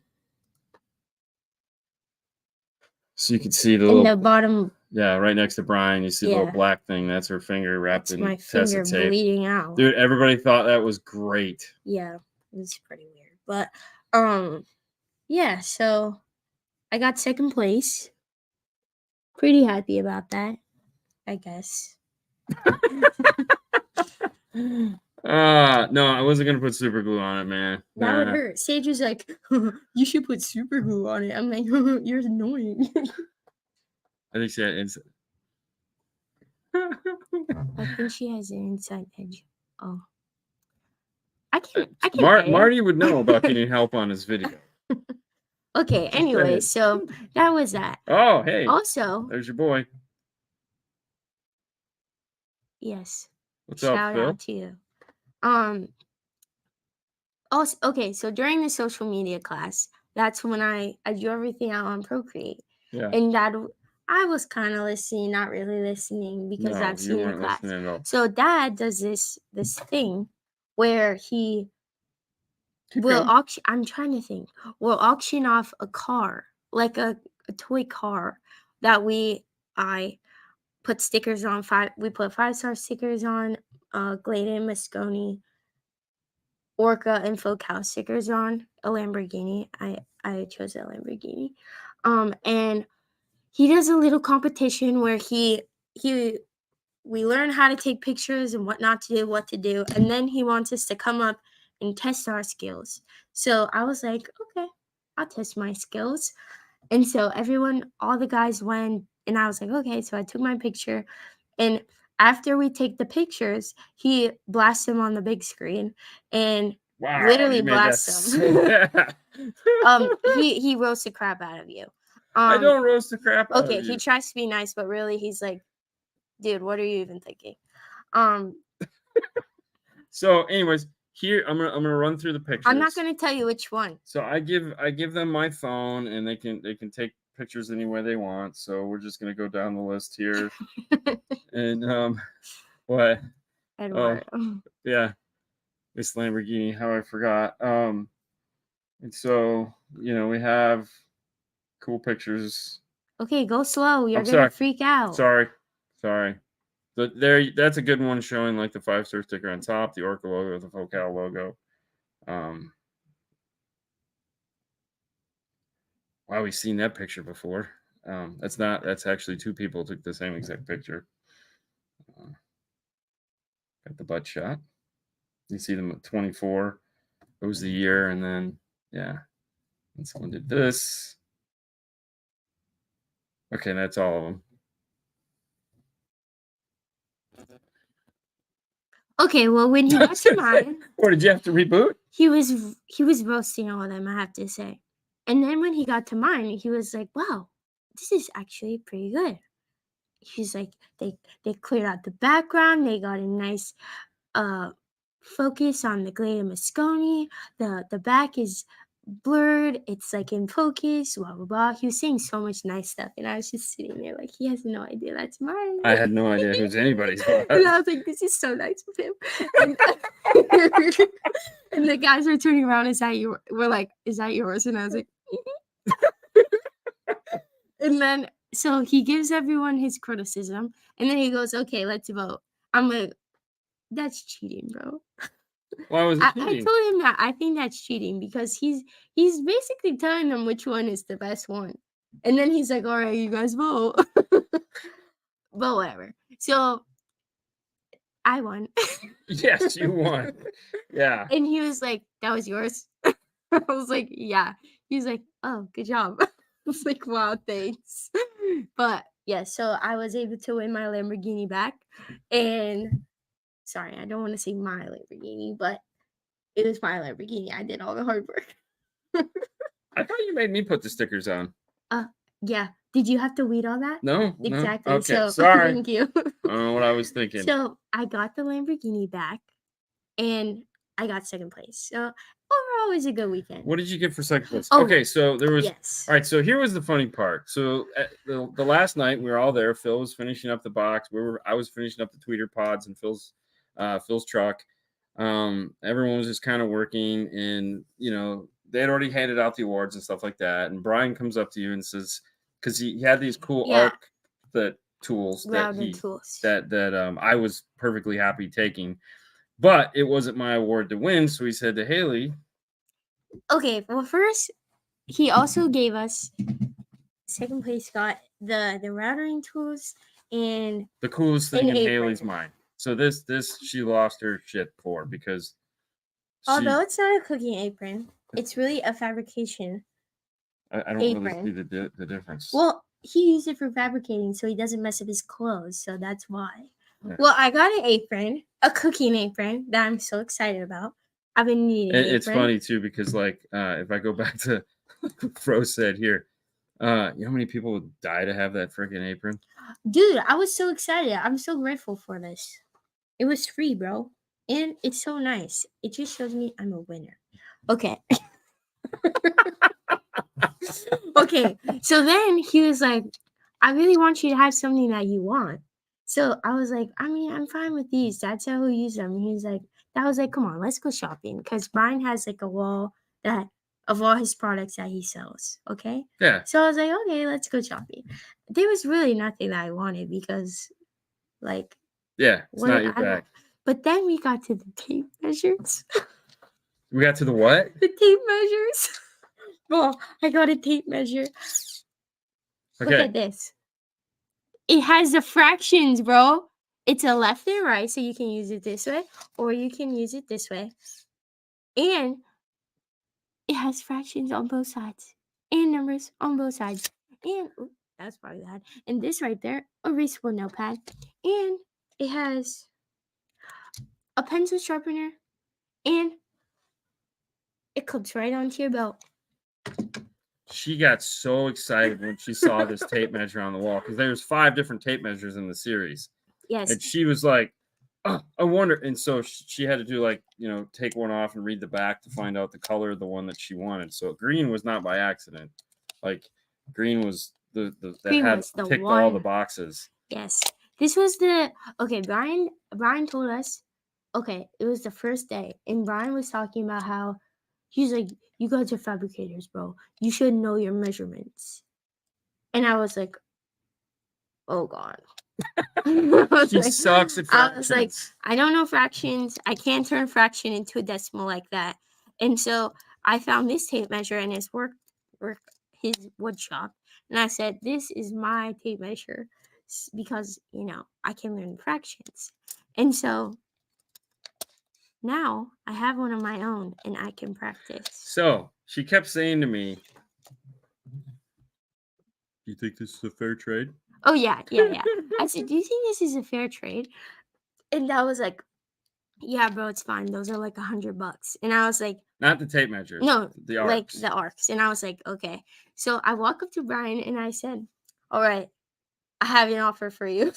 So you can see the little bottom. Yeah, right next to Brian, you see the little black thing. That's her finger wrapped in Tessa tape. Bleeding out. Dude, everybody thought that was great. Yeah, it was pretty weird. But yeah, so I got second place. Pretty happy about that, I guess. No, I wasn't gonna put super glue on it, man. That would hurt. Sage was like, you should put super glue on it. I'm like, you're annoying. I think she had inside. I think she has an inside edge. Oh. I can Marty would know about getting help on his video. Okay, anyway, so that was that. Oh, hey. Also, There's your boy. yes. What's up, Shout Phil? out to you. Also, okay, so during the social media class, that's when I do everything out on Procreate. Yeah. And I was kind of listening, not really listening because No, I've you seen the weren't class. listening at all. So Dad does this thing where he Keep will going. auction. I'm trying to think. We'll auction off a car, like a toy car that I put stickers on. We put 5-star stickers on. Gladen Mosconi Orca and Focal stickers on a Lamborghini. I chose a Lamborghini. And he does a little competition where we learn how to take pictures and what not to do, what to do, and then he wants us to come up and test our skills. So I was like, okay, I'll test my skills. And so all the guys went, and I was like, okay. So I took my picture, and after we take the pictures, he blasts them on the big screen, and Wow, literally you made that blasts them. He roasts the crap out of you. I don't roast the crap out Okay, of he you. tries to be nice, but really he's like, dude, what are you even thinking? So, anyways, here I'm gonna run through the pictures. I'm not gonna tell you which one. So I give them my phone, and they can take pictures any way they want. So we're just gonna go down the list here. And what? Eduardo. Oh, yeah, this Lamborghini. How I forgot. And so we have cool pictures. Okay, go slow. You're I'm gonna sorry. freak out. Sorry. But that's a good one, showing like the 5-star sticker on top, the Orca logo, the Focal logo. Wow, we've seen that picture before. That's actually two people took the same exact picture. Got the butt shot. You see them at 24. It was the year, and then yeah, and someone did this. Okay, that's all of them. Okay, well, when he got to mine, Or did you have to reboot? he was roasting all of them, I have to say. And then when he got to mine, he was like, "Wow, this is actually pretty good." He's like, they cleared out the background. They got a nice focus on the Gladen Mosconi. The back is blurred. It's like in focus. Blah blah blah. He was saying so much nice stuff, and I was just sitting there like, he has no idea that's mine. I had no idea who's anybody's. And I was like, this is so nice of him. And the guys were turning around. We're like, is that yours? And I was like, and then so he gives everyone his criticism, and then he goes, okay, let's vote. I'm like, that's cheating, bro. Why was it I cheating? told him that I think that's cheating because he's basically telling them which one is the best one. And then he's like, all right, you guys vote. But whatever. So I won. Yes, you won. Yeah. And he was like, that was yours? I was like, yeah. He's like, oh, good job. I was like, wow, thanks. But yeah, so I was able to win my Lamborghini back. And sorry, I don't want to say my Lamborghini, but it was my Lamborghini. I did all the hard work. I thought you made me put the stickers on. Yeah. Did you have to read all that? No. Exactly. Okay, So sorry. thank you. I don't know what I was thinking. So I got the Lamborghini back, and I got second place. So overall, it was a good weekend. What did you get for second place? Oh, Okay, so there was. yes. All right, so here was the funny part. So the last night we were all there. Phil was finishing up the box. I was finishing up the tweeter pods and Phil's truck. Everyone was just kind of working, and they had already handed out the awards and stuff like that. And Brian comes up to you and says, because he had these cool arc tools that I was perfectly happy taking, but it wasn't my award to win. So he said to Hailey, okay, well, first he also gave us second place got the routering tools and the coolest thing in apron. Hailey's mind. So this she lost her shit for, because although it's not a cooking apron, it's really a fabrication. I don't really see the difference. Well, he used it for fabricating so he doesn't mess up his clothes, so that's why. Yeah. Well, I got an apron, a cooking apron that I'm so excited about. I've been needing It's funny too, because like if I go back to Fro said here. You know how many people would die to have that freaking apron? Dude, I was so excited. I'm so grateful for this. It was free, bro. And it's so nice. It just shows me I'm a winner. Okay. Okay. So then he was like, I really want you to have something that you want. So I was like, I mean, I'm fine with these. That's how we use them. And he's like, that was like, come on, let's go shopping. Because Brian has like a wall that of all his products that he sells. Okay. Yeah. So I was like, okay, let's go shopping. There was really nothing that I wanted because, like, Yeah, it's what not I your don't. bag. But then we got to the tape measures. We got to the what? The tape measures. Well, I got a tape measure. Look Okay. at this. It has the fractions, bro. It's a left and right, so you can use it this way, or you can use it this way. And it has fractions on both sides, and numbers on both sides. And that's probably that. And this right there, erasable notepad. And it has a pencil sharpener, and it clips right onto your belt. She got so excited when she saw this tape measure on the wall because there's 5 different tape measures in the series. Yes. And she was like, oh, I wonder. And so she had to do like, take one off and read the back to find out the color of the one that she wanted. So green was not by accident. Like green was that Green had was the ticked all the one. boxes. Yes. This was okay, Brian told us, okay, it was the first day, and Brian was talking about how he's like, you guys are fabricators, bro. You should know your measurements. And I was like, oh God. She sucks at fractions. I was like, I don't know fractions. I can't turn fraction into a decimal like that. And so I found this tape measure in his his wood shop. And I said, this is my tape measure because, I can learn fractions. And so now I have one of my own and I can practice. So she kept saying to me, do you think this is a fair trade? Oh, yeah. I said, do you think this is a fair trade? And I was like, yeah, bro, it's fine. Those are like $100. And I was like, not the tape measures. No, the arcs. like the arcs. And I was like, okay. So I walk up to Brian and I said, all right, I have an offer for you.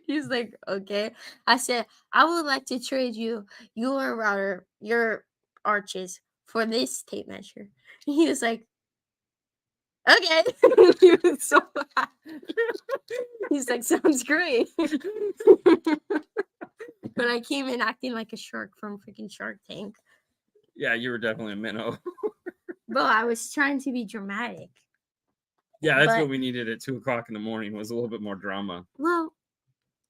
He's like, okay. I said, I would like to trade you your router, your arches for this tape measure. And he was like, okay. He was so happy. He's like, sounds great. But I came in acting like a shark from freaking Shark Tank. Yeah, you were definitely a minnow. Bro, I was trying to be dramatic. Yeah, that's what we needed at 2:00 in the morning was a little bit more drama. Well,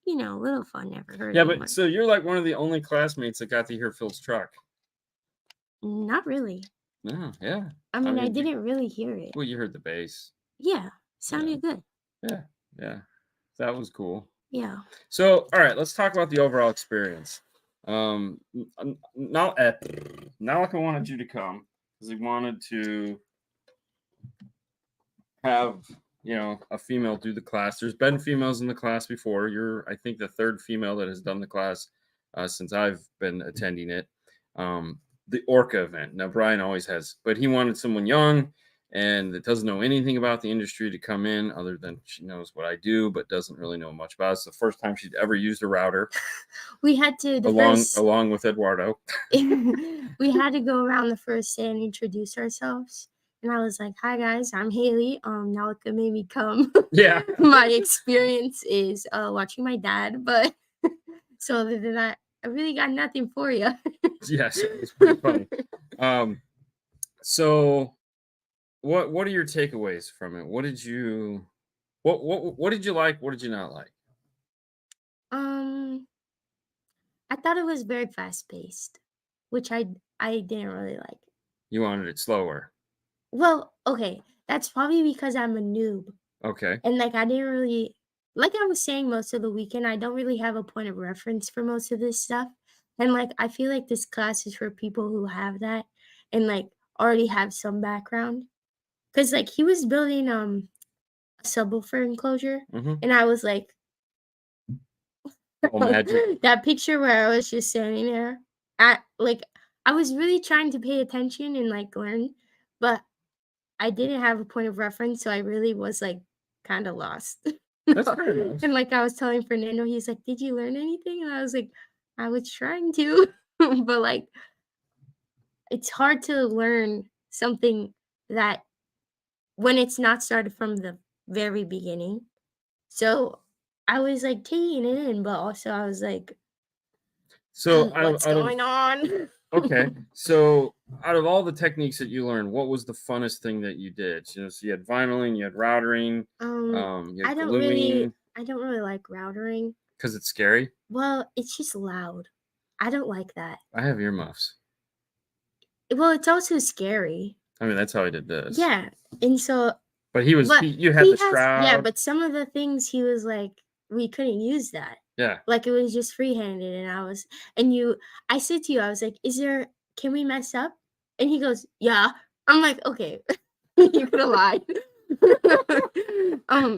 a little fun never hurt. Yeah, but so you're like one of the only classmates that got to hear Phil's truck. Not really. No, yeah. I mean, I didn't really hear it. Well, you heard the bass. Yeah, sounded good. Yeah. That was cool. Yeah. So, all right, let's talk about the overall experience. Now I wanted you to come because he wanted to have a female do the class. There's been females in the class before. You're, I think, the 3rd female that has done the class since I've been attending it. The Orca event. Now Brian always has, but he wanted someone young and that doesn't know anything about the industry to come in, other than she knows what I do, but doesn't really know much about it. It's the first time she'd ever used a router. We had to along with Eduardo. We had to go around the first day and introduce ourselves. And I was like, hi guys, I'm Hailey. Now it made me come. Yeah. My experience is watching my dad, but so other than that, I really got nothing for you. Yes, it's pretty funny. So what are your takeaways from it? What did you like? What did you not like? I thought it was very fast paced, which I didn't really like. You wanted it slower. Well, okay, that's probably because I'm a noob. Okay. And I didn't really, like I was saying most of the weekend, I don't really have a point of reference for most of this stuff. And I feel like this class is for people who have that and already have some background. Cause he was building a subwoofer enclosure, and I was like, oh, magic. That picture where I was just standing there, I was really trying to pay attention and learn, but I didn't have a point of reference, so I really was, like, kinda lost. That's fair enough. And, like, I was telling Fernando, he's like, "Did you learn anything?" And I was like, "I was trying to." But, like, it's hard to learn something that when it's not started from the very beginning. So, I was, like, taking it in, but also I was like, So "What's out of going on?" okay, so out of all the techniques that you learned, what was the funnest thing that you did? So you had vinyling, you had routering, you had I don't really gluing, I don't really like routering. because it's scary. Well, it's just loud. I don't like that. I have earmuffs. Well, it's also scary. I mean, that's how I did this. Yeah, and so But but you had he the has yeah, shroud. but some of the things he was like, "We couldn't use that." Yeah. Like, it was just free-handed, and and you I said to you, I was like, "Is there can we mess up?" And he goes, "Yeah." I'm like, "Okay." You coulda lied.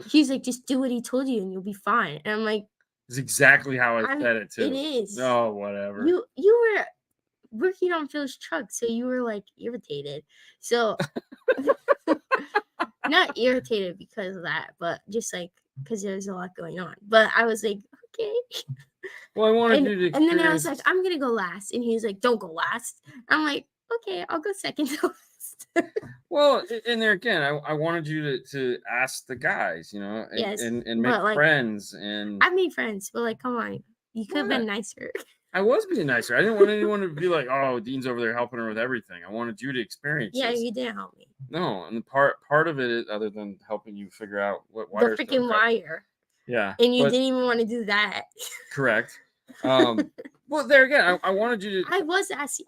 He's like, "Just do what he told you, and you'll be fine." And I'm like, It's exactly how I "I'm said it it too. is." Oh, whatever. You were working on Phil's truck, so you were, like, irritated. So not irritated because of that, but just, like, because there's a lot going on. But I was like, "Okay." Well, I wanted And you to and then I was like, experience. "I'm gonna go last." And he was like, "Don't go last." I'm like, "Okay, I'll go second to last." Well, and there again, I wanted you to ask the guys, and Yes, and make but, like, friends and I've made friends, but, like, come on. You could've been what. nicer. I was being nicer. I didn't want anyone to be like, "Oh, Dean's over there helping her with everything." I wanted you to experience Yeah, this. you didn't help me. No, and the part of it is, other than helping you figure out what The wires to freaking uncut. wire, Yeah, and you but didn't even wanna do that. correct. Well, there again, I wanted you to.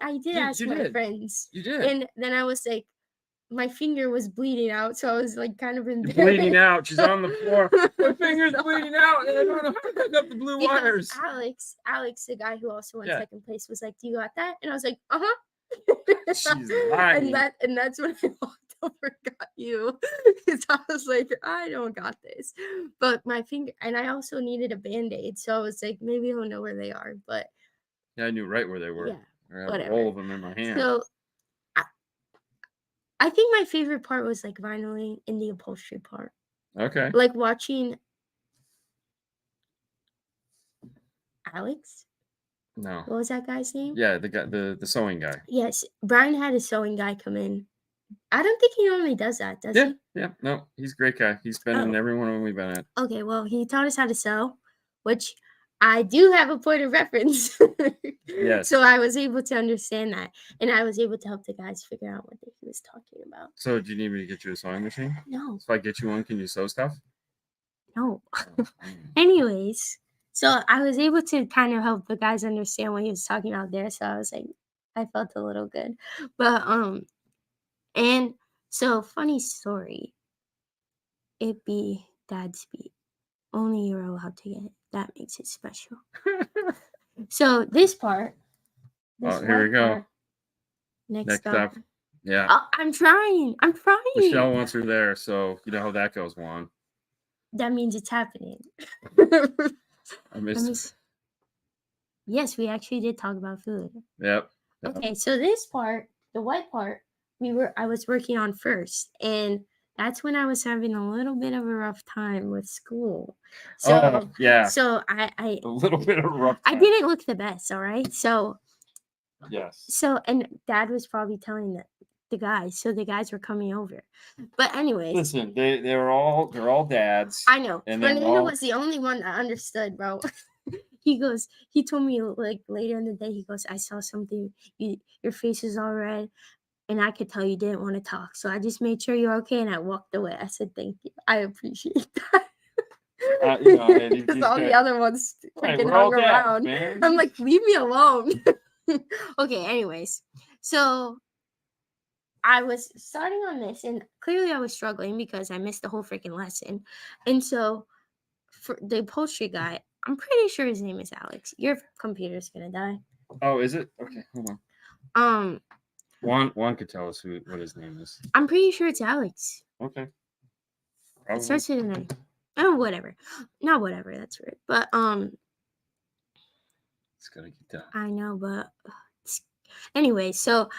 I did You ask my did. friends, You did. and then I was like my finger was bleeding out, so I was, like, kind of You're bleeding embarrassed. out. She's on the floor. My finger's bleeding out, and I don't know how to hook up the blue Because wires. Alex, the guy who also won Yeah, second place, was like, "Do you got that?" And I was like, "Uh-huh." she's And lying. that's when I walked over and got you. 'Cause I was like, "I don't got this." But my finger and I also needed a Band-Aid, so I was like, "Maybe he'll know where they are," but Yeah, I knew right where they were. yeah, I have a roll whatever. of them in my hand. So, I I think my favorite part was, like, vinyling and the upholstery part. Okay. Like, watching Alex? No. What was that guy's name? Yeah, the guy, the sewing guy. Yes, Brian had a sewing guy come in. I don't think he normally does that, does Yeah, he? yeah. No, he's a great guy. He's been in Oh, every one of them we've been at. okay, well, he taught us how to sew, which I do have a point of reference. So Yes. I was able to understand that, and I was able to help the guys figure out what he was talking about. So, do you need me to get you a sewing machine? No, If I get you one, can you sew stuff? no. Oh, man. Anyways, so I was able to kind of help the guys understand what he was talking about there, so I was like I felt a little good. But, and so funny story, it be dad's beat. Only you're allowed to get it. That makes it special. So this Oh, here we white go. part, next Next up. up. Yeah. Oh, I'm trying. I'm Michelle trying. wants her there, so you know how that goes, Juan. That means it's happening. I Let missed me. it. Yes, we actually did talk about food. Yep. Yep. Okay, so this part, the white part, I was working on first, and that's when I was having a little bit of a rough time with school. Oh, So yeah. so A little bit of a rough I time. didn't look the best, all right? Yes. And dad was probably telling the guys, so the guys were coming over. But anyways, Listen, they're all dads, I know and they're Fernando all. was the only one that understood, bro. He told me like later in the day, he goes, I saw something, your face is all red, and I could tell you didn't want to talk. So I just made sure you're okay and I walked away. I said, thank you. I appreciate that. Hey, Because these all the guys. other ones Right, freaking we're all hung dads, around. man. I'm like, leave me alone. Okay, anyways. So I was starting on this, and clearly I was struggling because I missed the whole freaking lesson. And so for the upholstery guy, I'm pretty sure his name is Alex. Your computer's gonna die. Oh, is it? Okay, hold on. Um, Juan could tell us what his name is. I'm pretty sure it's Alex. Okay, It probably. starts with an A. Oh, whatever. Not whatever. That's weird. But It's gonna get done. I know, but Anyway, so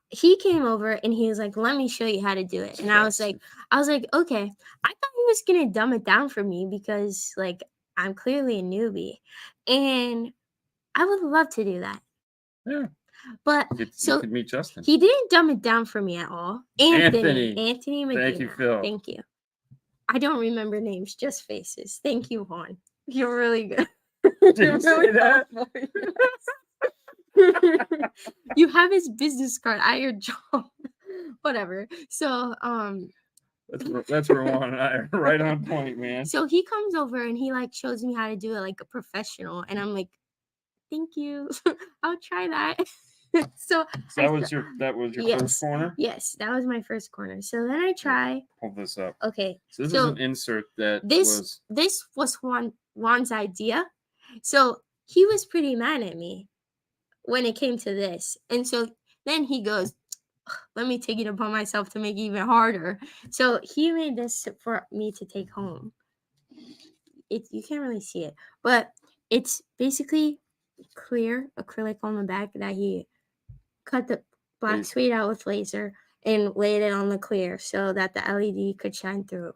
he came over and he was like, "Let me show you how to do it." And I was like, "Okay." I thought he was gonna dumb it down for me because like I'm clearly a newbie, and I would love to do that. Yeah. But You so could meet Justin. he didn't dumb it down for me at all. Anthony Medina. Thank you, Phil. Thank you. I don't remember names, just faces. Thank you, Juan. You're really good. Did you say that? You have his business card at your job. Whatever. So That's where Juan and I are right on point, man. So he comes over and he like shows me how to do it like a professional, and I'm like, "Thank you. I'll try that." So that was your first corner? Yes, that was my first corner. So then I try. Pull this up. Okay. So this is an insert that this was Juan's idea. So he was pretty mad at me when it came to this. And so then he goes, "Let me take it upon myself to make it even harder." So he made this for me to take home. You can't really see it, but it's basically clear acrylic on the back that he cut the black suede out with laser and laid it on the clear so that the LED could shine through.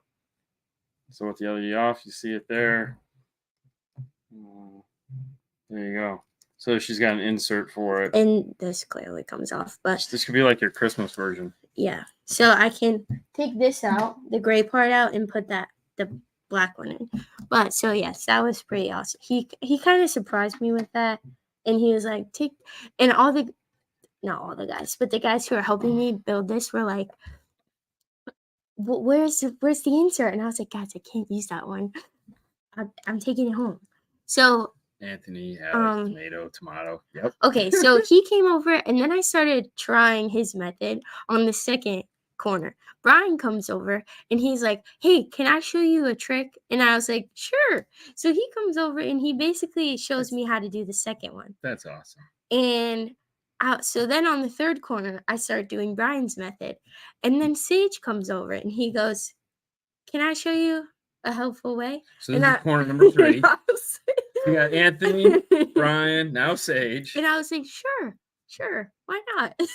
So with the LED off, you see it there. There you go. So she's got an insert for it. And this clearly comes off, but this could be like your Christmas version. Yeah. So I can take this out, the gray part out, and put the black one in. But so yes, that was pretty awesome. He kind of surprised me with that. And he was like, and not all the guys, but the guys who are helping me build this were like, where's the insert? And I was like, guys, I can't use that one. I'm taking it home. So Anthony, Alex, tomato. Yep. Okay, so he came over, and then I started trying his method on the second corner. Brian comes over, and he's like, "Hey, can I show you a trick?" And I was like, "Sure." So he comes over, and he basically shows me how to do the second one. That's awesome. And so then on the third corner, I start doing Brian's method. And then Sage comes over, and he goes, "Can I show you a helpful way?" So this is corner number 3. You got Anthony, Brian, now Sage. And I was like, sure, why not? I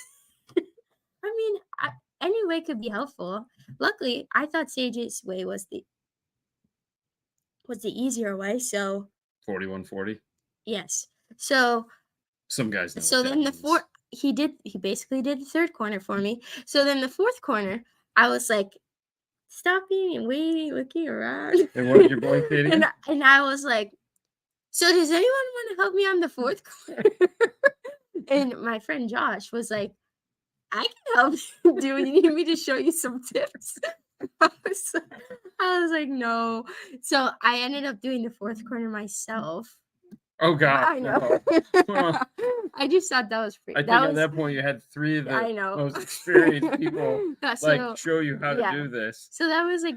mean, any way could be helpful. Luckily, I thought Sage's way was the easier way. So 4140. Yes. So some guys know. So then he basically did the third corner for me. So then the fourth corner, I was like stopping and waiting, looking around. And what did your boy say to you? And I was like, "So does anyone want to help me on the fourth corner?" And my friend Josh was like, "I can help you. Do you need me to show you some tips?" I was like, "No." So I ended up doing the fourth corner myself. Oh God! I know. No. I just thought that was pretty. I think at that point you had 3 of the most experienced people show you how to do this. So that was like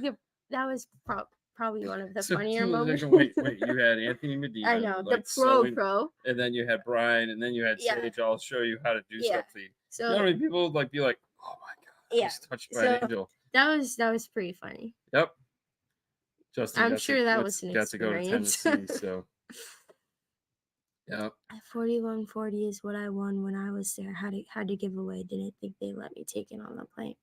probably one of the funnier moments. Wait! You had Anthony Medina. I know, the pro, and then you had Brian, and then you had Sage. I'll show you how to do something. So you know how many people would be like, "Oh my God, I was touched by an angel." That was pretty funny. Yep. Justin, I'm sure that was an experience. Got to go to Tennessee, so. Yeah. 4140 is what I won when I was there. Had to give away. Didn't think they let me take it on the plane.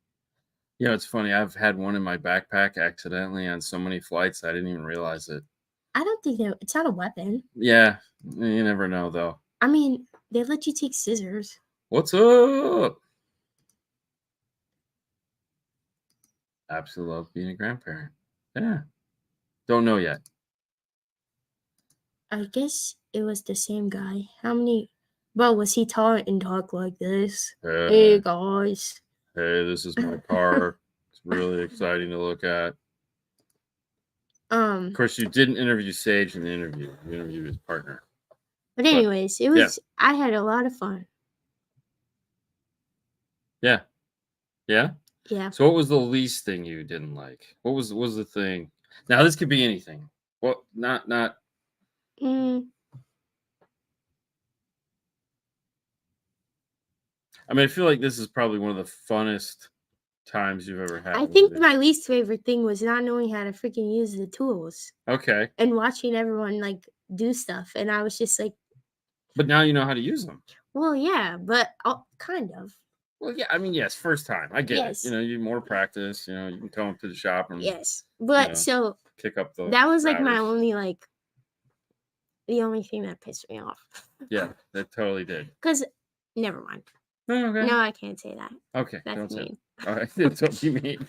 Yeah, it's funny. I've had one in my backpack accidentally on so many flights I didn't even realize it. I don't think it's not a weapon. Yeah, you never know though. I mean, they let you take scissors. What's up? Absolutely love being a grandparent. Yeah. Don't know yet. I guess it was the same guy. But was he tall and talk like this? Hey guys. Hey, this is my car. It's really exciting to look at. Of course, you didn't interview Sage in the interview. You interviewed his partner. But anyways, it was. Yeah. I had a lot of fun. Yeah. Yeah. Yeah. So, what was the least thing you didn't like? What was the thing? Now, this could be anything. What? Not. I mean, I feel like this is probably one of the funnest times you've ever had. I think my least favorite thing was not knowing how to freaking use the tools. Okay. And watching everyone like do stuff, and I was just like. But now you know how to use them. Well, yeah, but kind of. Well, yeah, I mean, yes, first time. I get it. Yes. You know, you more practice. You know, you can come up to the shop and Yes. you But know so kick up the that was like my routers. only the only thing that pissed me off. Yeah, that totally did. Cuz never mind. Oh, okay. No, I can't say that. Okay, That's don't say it. mean. All right, don't be mean.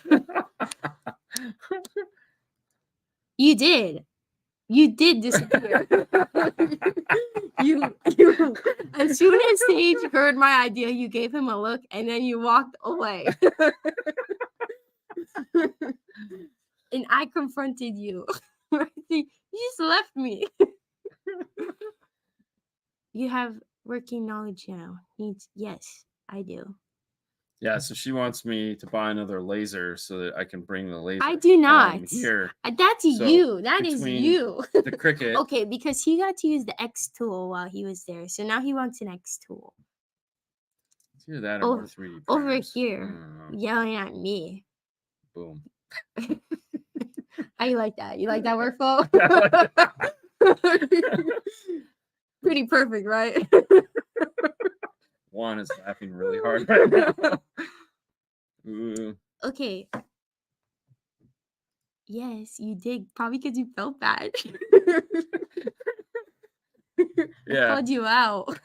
You did. You did disappear. you as soon as Sage heard my idea, you gave him a look and then you walked away. And I confronted you. You just left me. You have working knowledge now. Yes, I do. Yeah, so she wants me to buy another laser so that I can bring the laser I do not. here. That's So you. That is between you. the Cricket, Okay, because he got to use the X tool while he was there. So now he wants an X tool. it's either that or more 3D Over printers. I here, don't know. yelling at me. Boom. How you like that? You like that workflow? Pretty perfect, right? Juan is laughing really hard right now. Ooh. Okay. Yes, you did. Probably because you felt bad. I Yeah. called you out.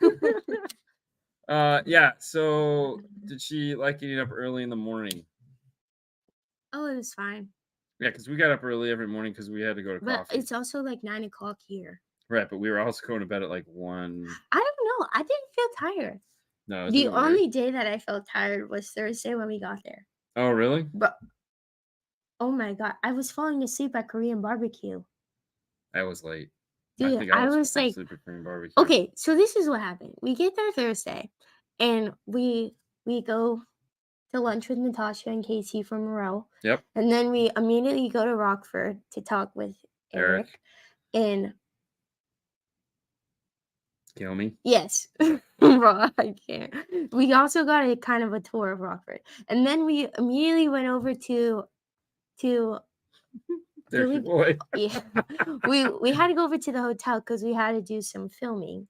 Yeah. So did she like getting up early in the morning? Oh, it was fine. Yeah, because we got up early every morning because we had to go to But coffee. it's also like 9 o'clock here. Right, but we were also going to bed at like 1. I don't know. I didn't feel tired. No, it's The even weird. only day that I felt tired was Thursday when we got there. Oh, really? But oh my god, I was falling asleep at Korean barbecue. That was late. Dude, I think I I was was falling like, asleep at Korean barbecue. okay, so this is what happened. We get there Thursday, and we go to lunch with Natasha and Casey from Moreau. Yep. And then we immediately go to Rockford to talk with Eric. And Kill me. yes, bro, I can't. We also got a kind of a tour of Rockford. And then we immediately went over to There's your boy. yeah. We had to go over to the hotel because we had to do some filming.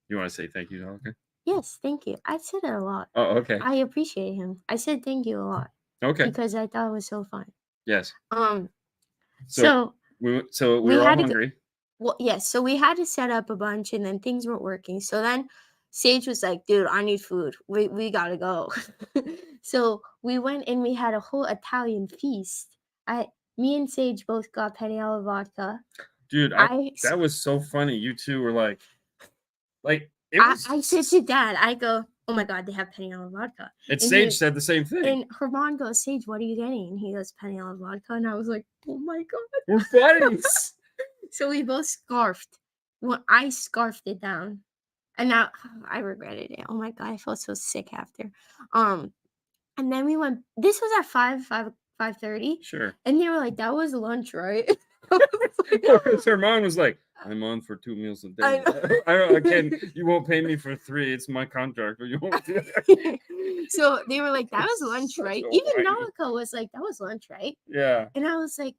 You want to say thank you to Hawker? Yes, thank you. I said it a lot. Oh, okay. I appreciate him. I said thank you a lot. Okay. Because I thought it was so fun. Yes. So we were all hungry. Well, yes. So we had to set up a bunch and then things weren't working. So then Sage was like, dude, I need food. We gotta go. So we went and we had a whole Italian feast. Me and Sage both got penne alla vodka. Dude, that was so funny. You two were like it was. I said to Dad, I go, oh my god, they have penne alla vodka. And Sage said the same thing. And Herman goes, Sage, what are you getting? And he goes, penne alla vodka. And I was like, oh my god, we're buddies. So we both scarfed. Well, I scarfed it down, and now I regretted it. Oh my god, I felt so sick after. And then we went. This was at 5:30. Sure. And they were like, "That was lunch, right?" Because her mom was like, "I'm on for 2 meals a day. I can't. You won't pay me for 3. It's my contract, or you won't do that." So they were like, "That was lunch, right?" Even Nalika was like, "That was lunch, right?" Yeah. And I was like,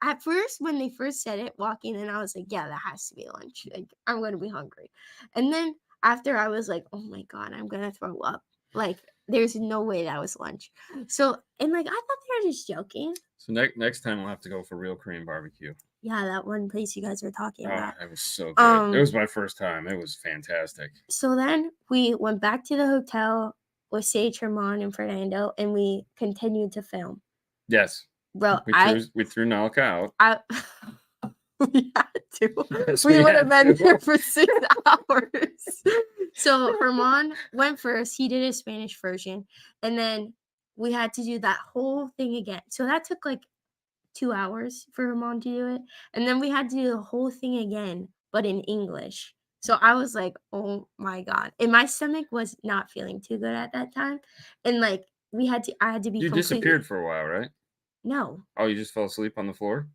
at first, when they first said it, walking in, I was like, yeah, that has to be lunch. Like, I'm going to be hungry. And then after, I was like, oh my God, I'm going to throw up. Like, there's no way that was lunch. So, and like, I thought they were just joking. So next time we'll have to go for real Korean barbecue. Yeah, that one place you guys were talking about. It was so good. It was my first time. It was fantastic. So then we went back to the hotel with Sage, Herman, and Fernando, and we continued to film. Yes. Well, we threw Nalika out. We had to. Yes, we would have been there for 6 hours. So Herman went first. He did a Spanish version. And then we had to do that whole thing again. So that took like 2 hours for Herman to do it. And then we had to do the whole thing again, but in English. So I was like, oh my God. And my stomach was not feeling too good at that time. And like I had to be You disappeared for a while, right? No. Oh, you just fell asleep on the floor?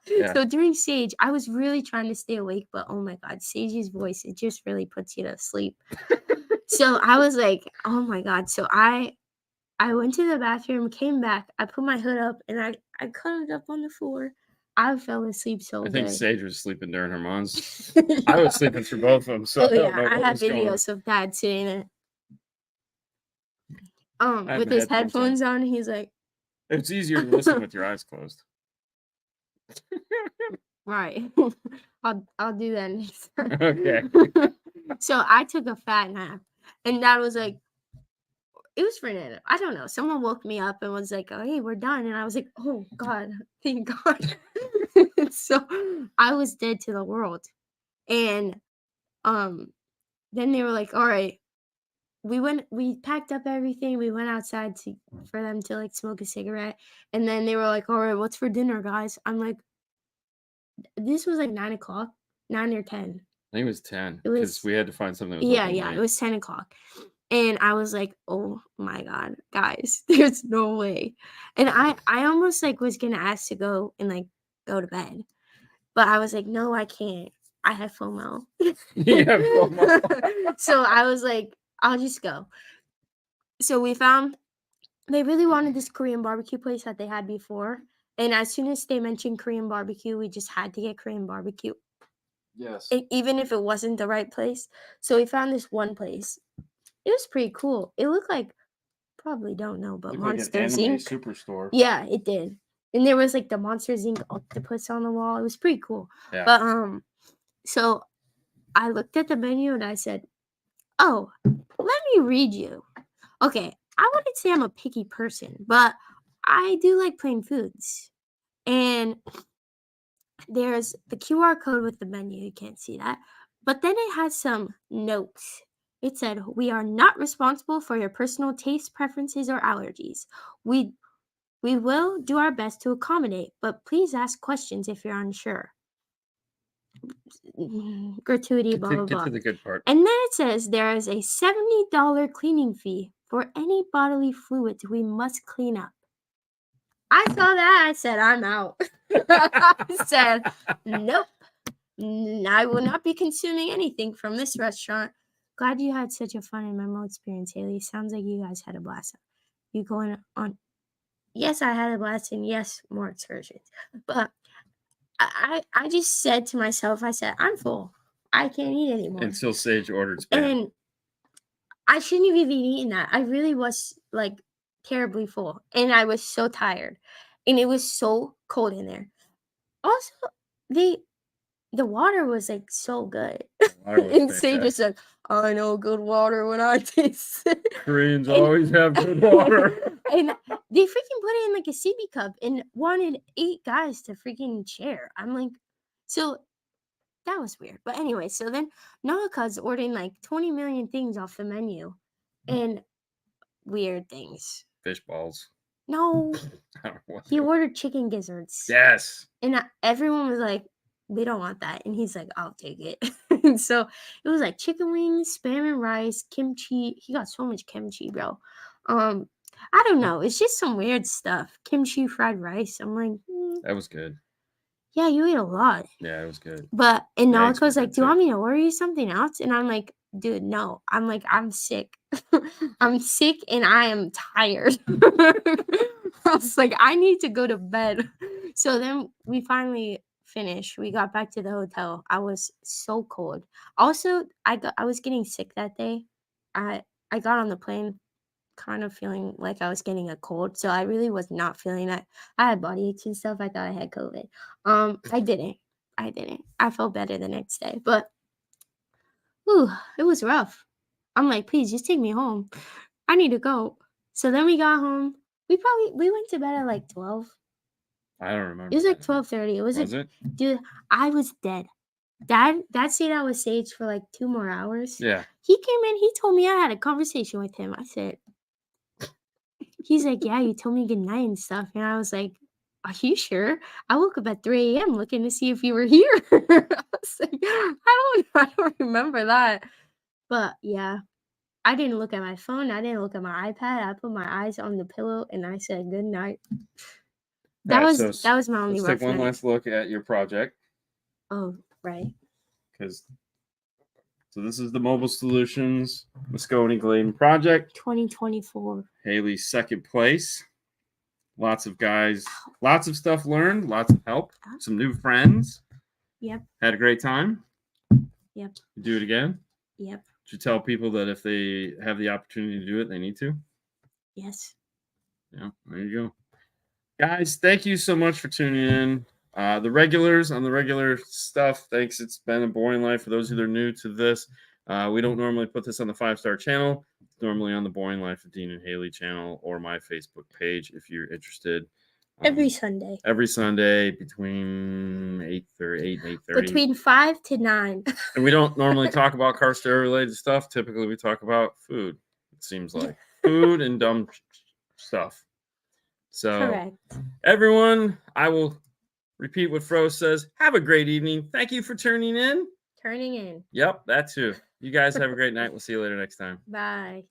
Yeah. So during Sage, I was really trying to stay awake, but oh my God, Sage's voice, it just really puts you to sleep. So I was like, oh my God. So I went to the bathroom, came back, I put my hood up, and I cuddled up on the floor. I fell asleep so I think good. Sage was sleeping during her mom's. I was sleeping through both of them, so Oh I don't yeah, know I what have was going on. videos of Dad sitting there, I had with my his headphones on. headphones on. He's like, It's easier to listen with your eyes closed. right. I'll do that next time. Okay. So I took a fat nap, and Dad was like, it was random. I don't know. Someone woke me up and was like, "Oh, hey, we're done," and I was like, "Oh God, thank God." So I was dead to the world, and um, then they were like, "All right." We packed up everything. We went outside for them to like smoke a cigarette, and then they were like, "All right, what's for dinner, guys?" I'm like, this was like 9 o'clock, 9 or 10. I think it was 10 It because was we had to find something that was Yeah, open yeah, it late. was 10 o'clock. And I was like, "Oh my God, guys, there's no way." And I almost like was gonna ask to go and like go to bed. But I was like, "No, I can't. I have FOMO." Yeah, FOMO. So I was like, "I'll just go." So we found they really wanted this Korean barbecue place that they had before. And as soon as they mentioned Korean barbecue, we just had to get Korean barbecue, Yes. even if it wasn't the right place. So we found this one place. It was pretty cool. It looked like, probably don't know, but Looked like an Monsters anime Inc. superstore. Yeah, it did. And there was like the Monsters Inc. octopus on the wall. It was pretty cool. Yeah. But so I looked at the menu and I said, "Oh, let me read you." Okay, I wouldn't say I'm a picky person, but I do like plain foods. And there's the QR code with the menu. You can't see that. But then it has some notes. It said, "We are not responsible for your personal tastes, preferences, or allergies. We we will do our best to accommodate, but please ask questions if you're unsure." Gratuity, blah, blah, Get blah. to the good part. And then it says there is a $70 cleaning fee for any bodily fluids we must clean up. I saw that. I said, "I'm out." I said, "Nope. I will not be consuming anything from this restaurant." Glad you had such a fun and memorable experience, Hailey. Sounds like you guys had a blast. You going on? Yes, I had a blast, and yes, more excursions. But I just said to myself, I said, "I'm full. I can't eat anymore." Until Sage ordered spam. And I shouldn't have even eaten that. I really was like terribly full, and I was so tired, and it was so cold in there. Also, the water was like so good. Water was And Sage fantastic. just said, "I know good water when I taste it." Koreans And- always have good water. And they freaking put it in like a sippy cup and wanted 8 guys to freaking share. I'm like, so that was weird. But anyway, so then Noaka's ordering like 20 million things off the menu and weird things. Fish balls. No, I don't know what he they were. ordered chicken gizzards. Yes. And everyone was like, "We don't want that." And he's like, "I'll take it." And so it was like chicken wings, spam and rice, kimchi. He got so much kimchi, bro. I don't know. It's just some weird stuff. Kimchi fried rice. I'm like, That was good. yeah, you eat a lot. Yeah, it was good. But and The eggs were Naoko's like, good, "Do you too. want me to order you something else?" And I'm like, "Dude, no." I'm like, "I'm sick. I'm sick and I am tired." I was like, "I need to go to bed." So then we finally finished. We got back to the hotel. I was so cold. Also, I was getting sick that day. I got on the plane kind of feeling like I was getting a cold. So I really was not feeling that. I had body aches and stuff. I thought I had COVID. I didn't. I didn't. I felt better the next day. But whew, it was rough. I'm like, "Please just take me home. I need to go." So then we got home. We went to bed at like 12. I don't remember. It was like that. 12:30. It was Was like, it? dude, I was dead. Dad stayed out with Sage for like 2 more hours. Yeah. He came in, he told me I had a conversation with him. I said, he's like, "Yeah, you told me good night and stuff." And I was like, "Are you sure?" I woke up at 3 a.m. looking to see if you were here. I was like, I don't remember that. But yeah, I didn't look at my phone. I didn't look at my iPad. I put my eyes on the pillow and I said good night. That All right, was my only let's rough take one night. last look at your project. Oh, right. So this is the Mobile Solutions Mosconi Gladen project. 2024. Hailey's second place. Lots of guys, lots of stuff learned, lots of help, some new friends. Yep. Had a great time. Yep. You do it again? Yep. Should tell people that if they have the opportunity to do it, they need to. Yes. Yeah, there you go. Guys, thank you so much for tuning in. The regulars on the regular stuff, thanks. It's been a boring life for those who are new to this. We don't normally put this on the 5-star channel. It's normally on the Boring Life of Dean and Hailey channel or my Facebook page if you're interested. Every Sunday. Every Sunday between 8 and 8:30. Between 5 to 9. And we don't normally talk about car stereo related stuff. Typically, we talk about food. It seems like food and dumb stuff. So, Correct. Everyone, I will repeat what Fro says. Have a great evening. Thank you for tuning in. Turning in. Yep, that too. You guys have a great night. We'll see you later next time. Bye.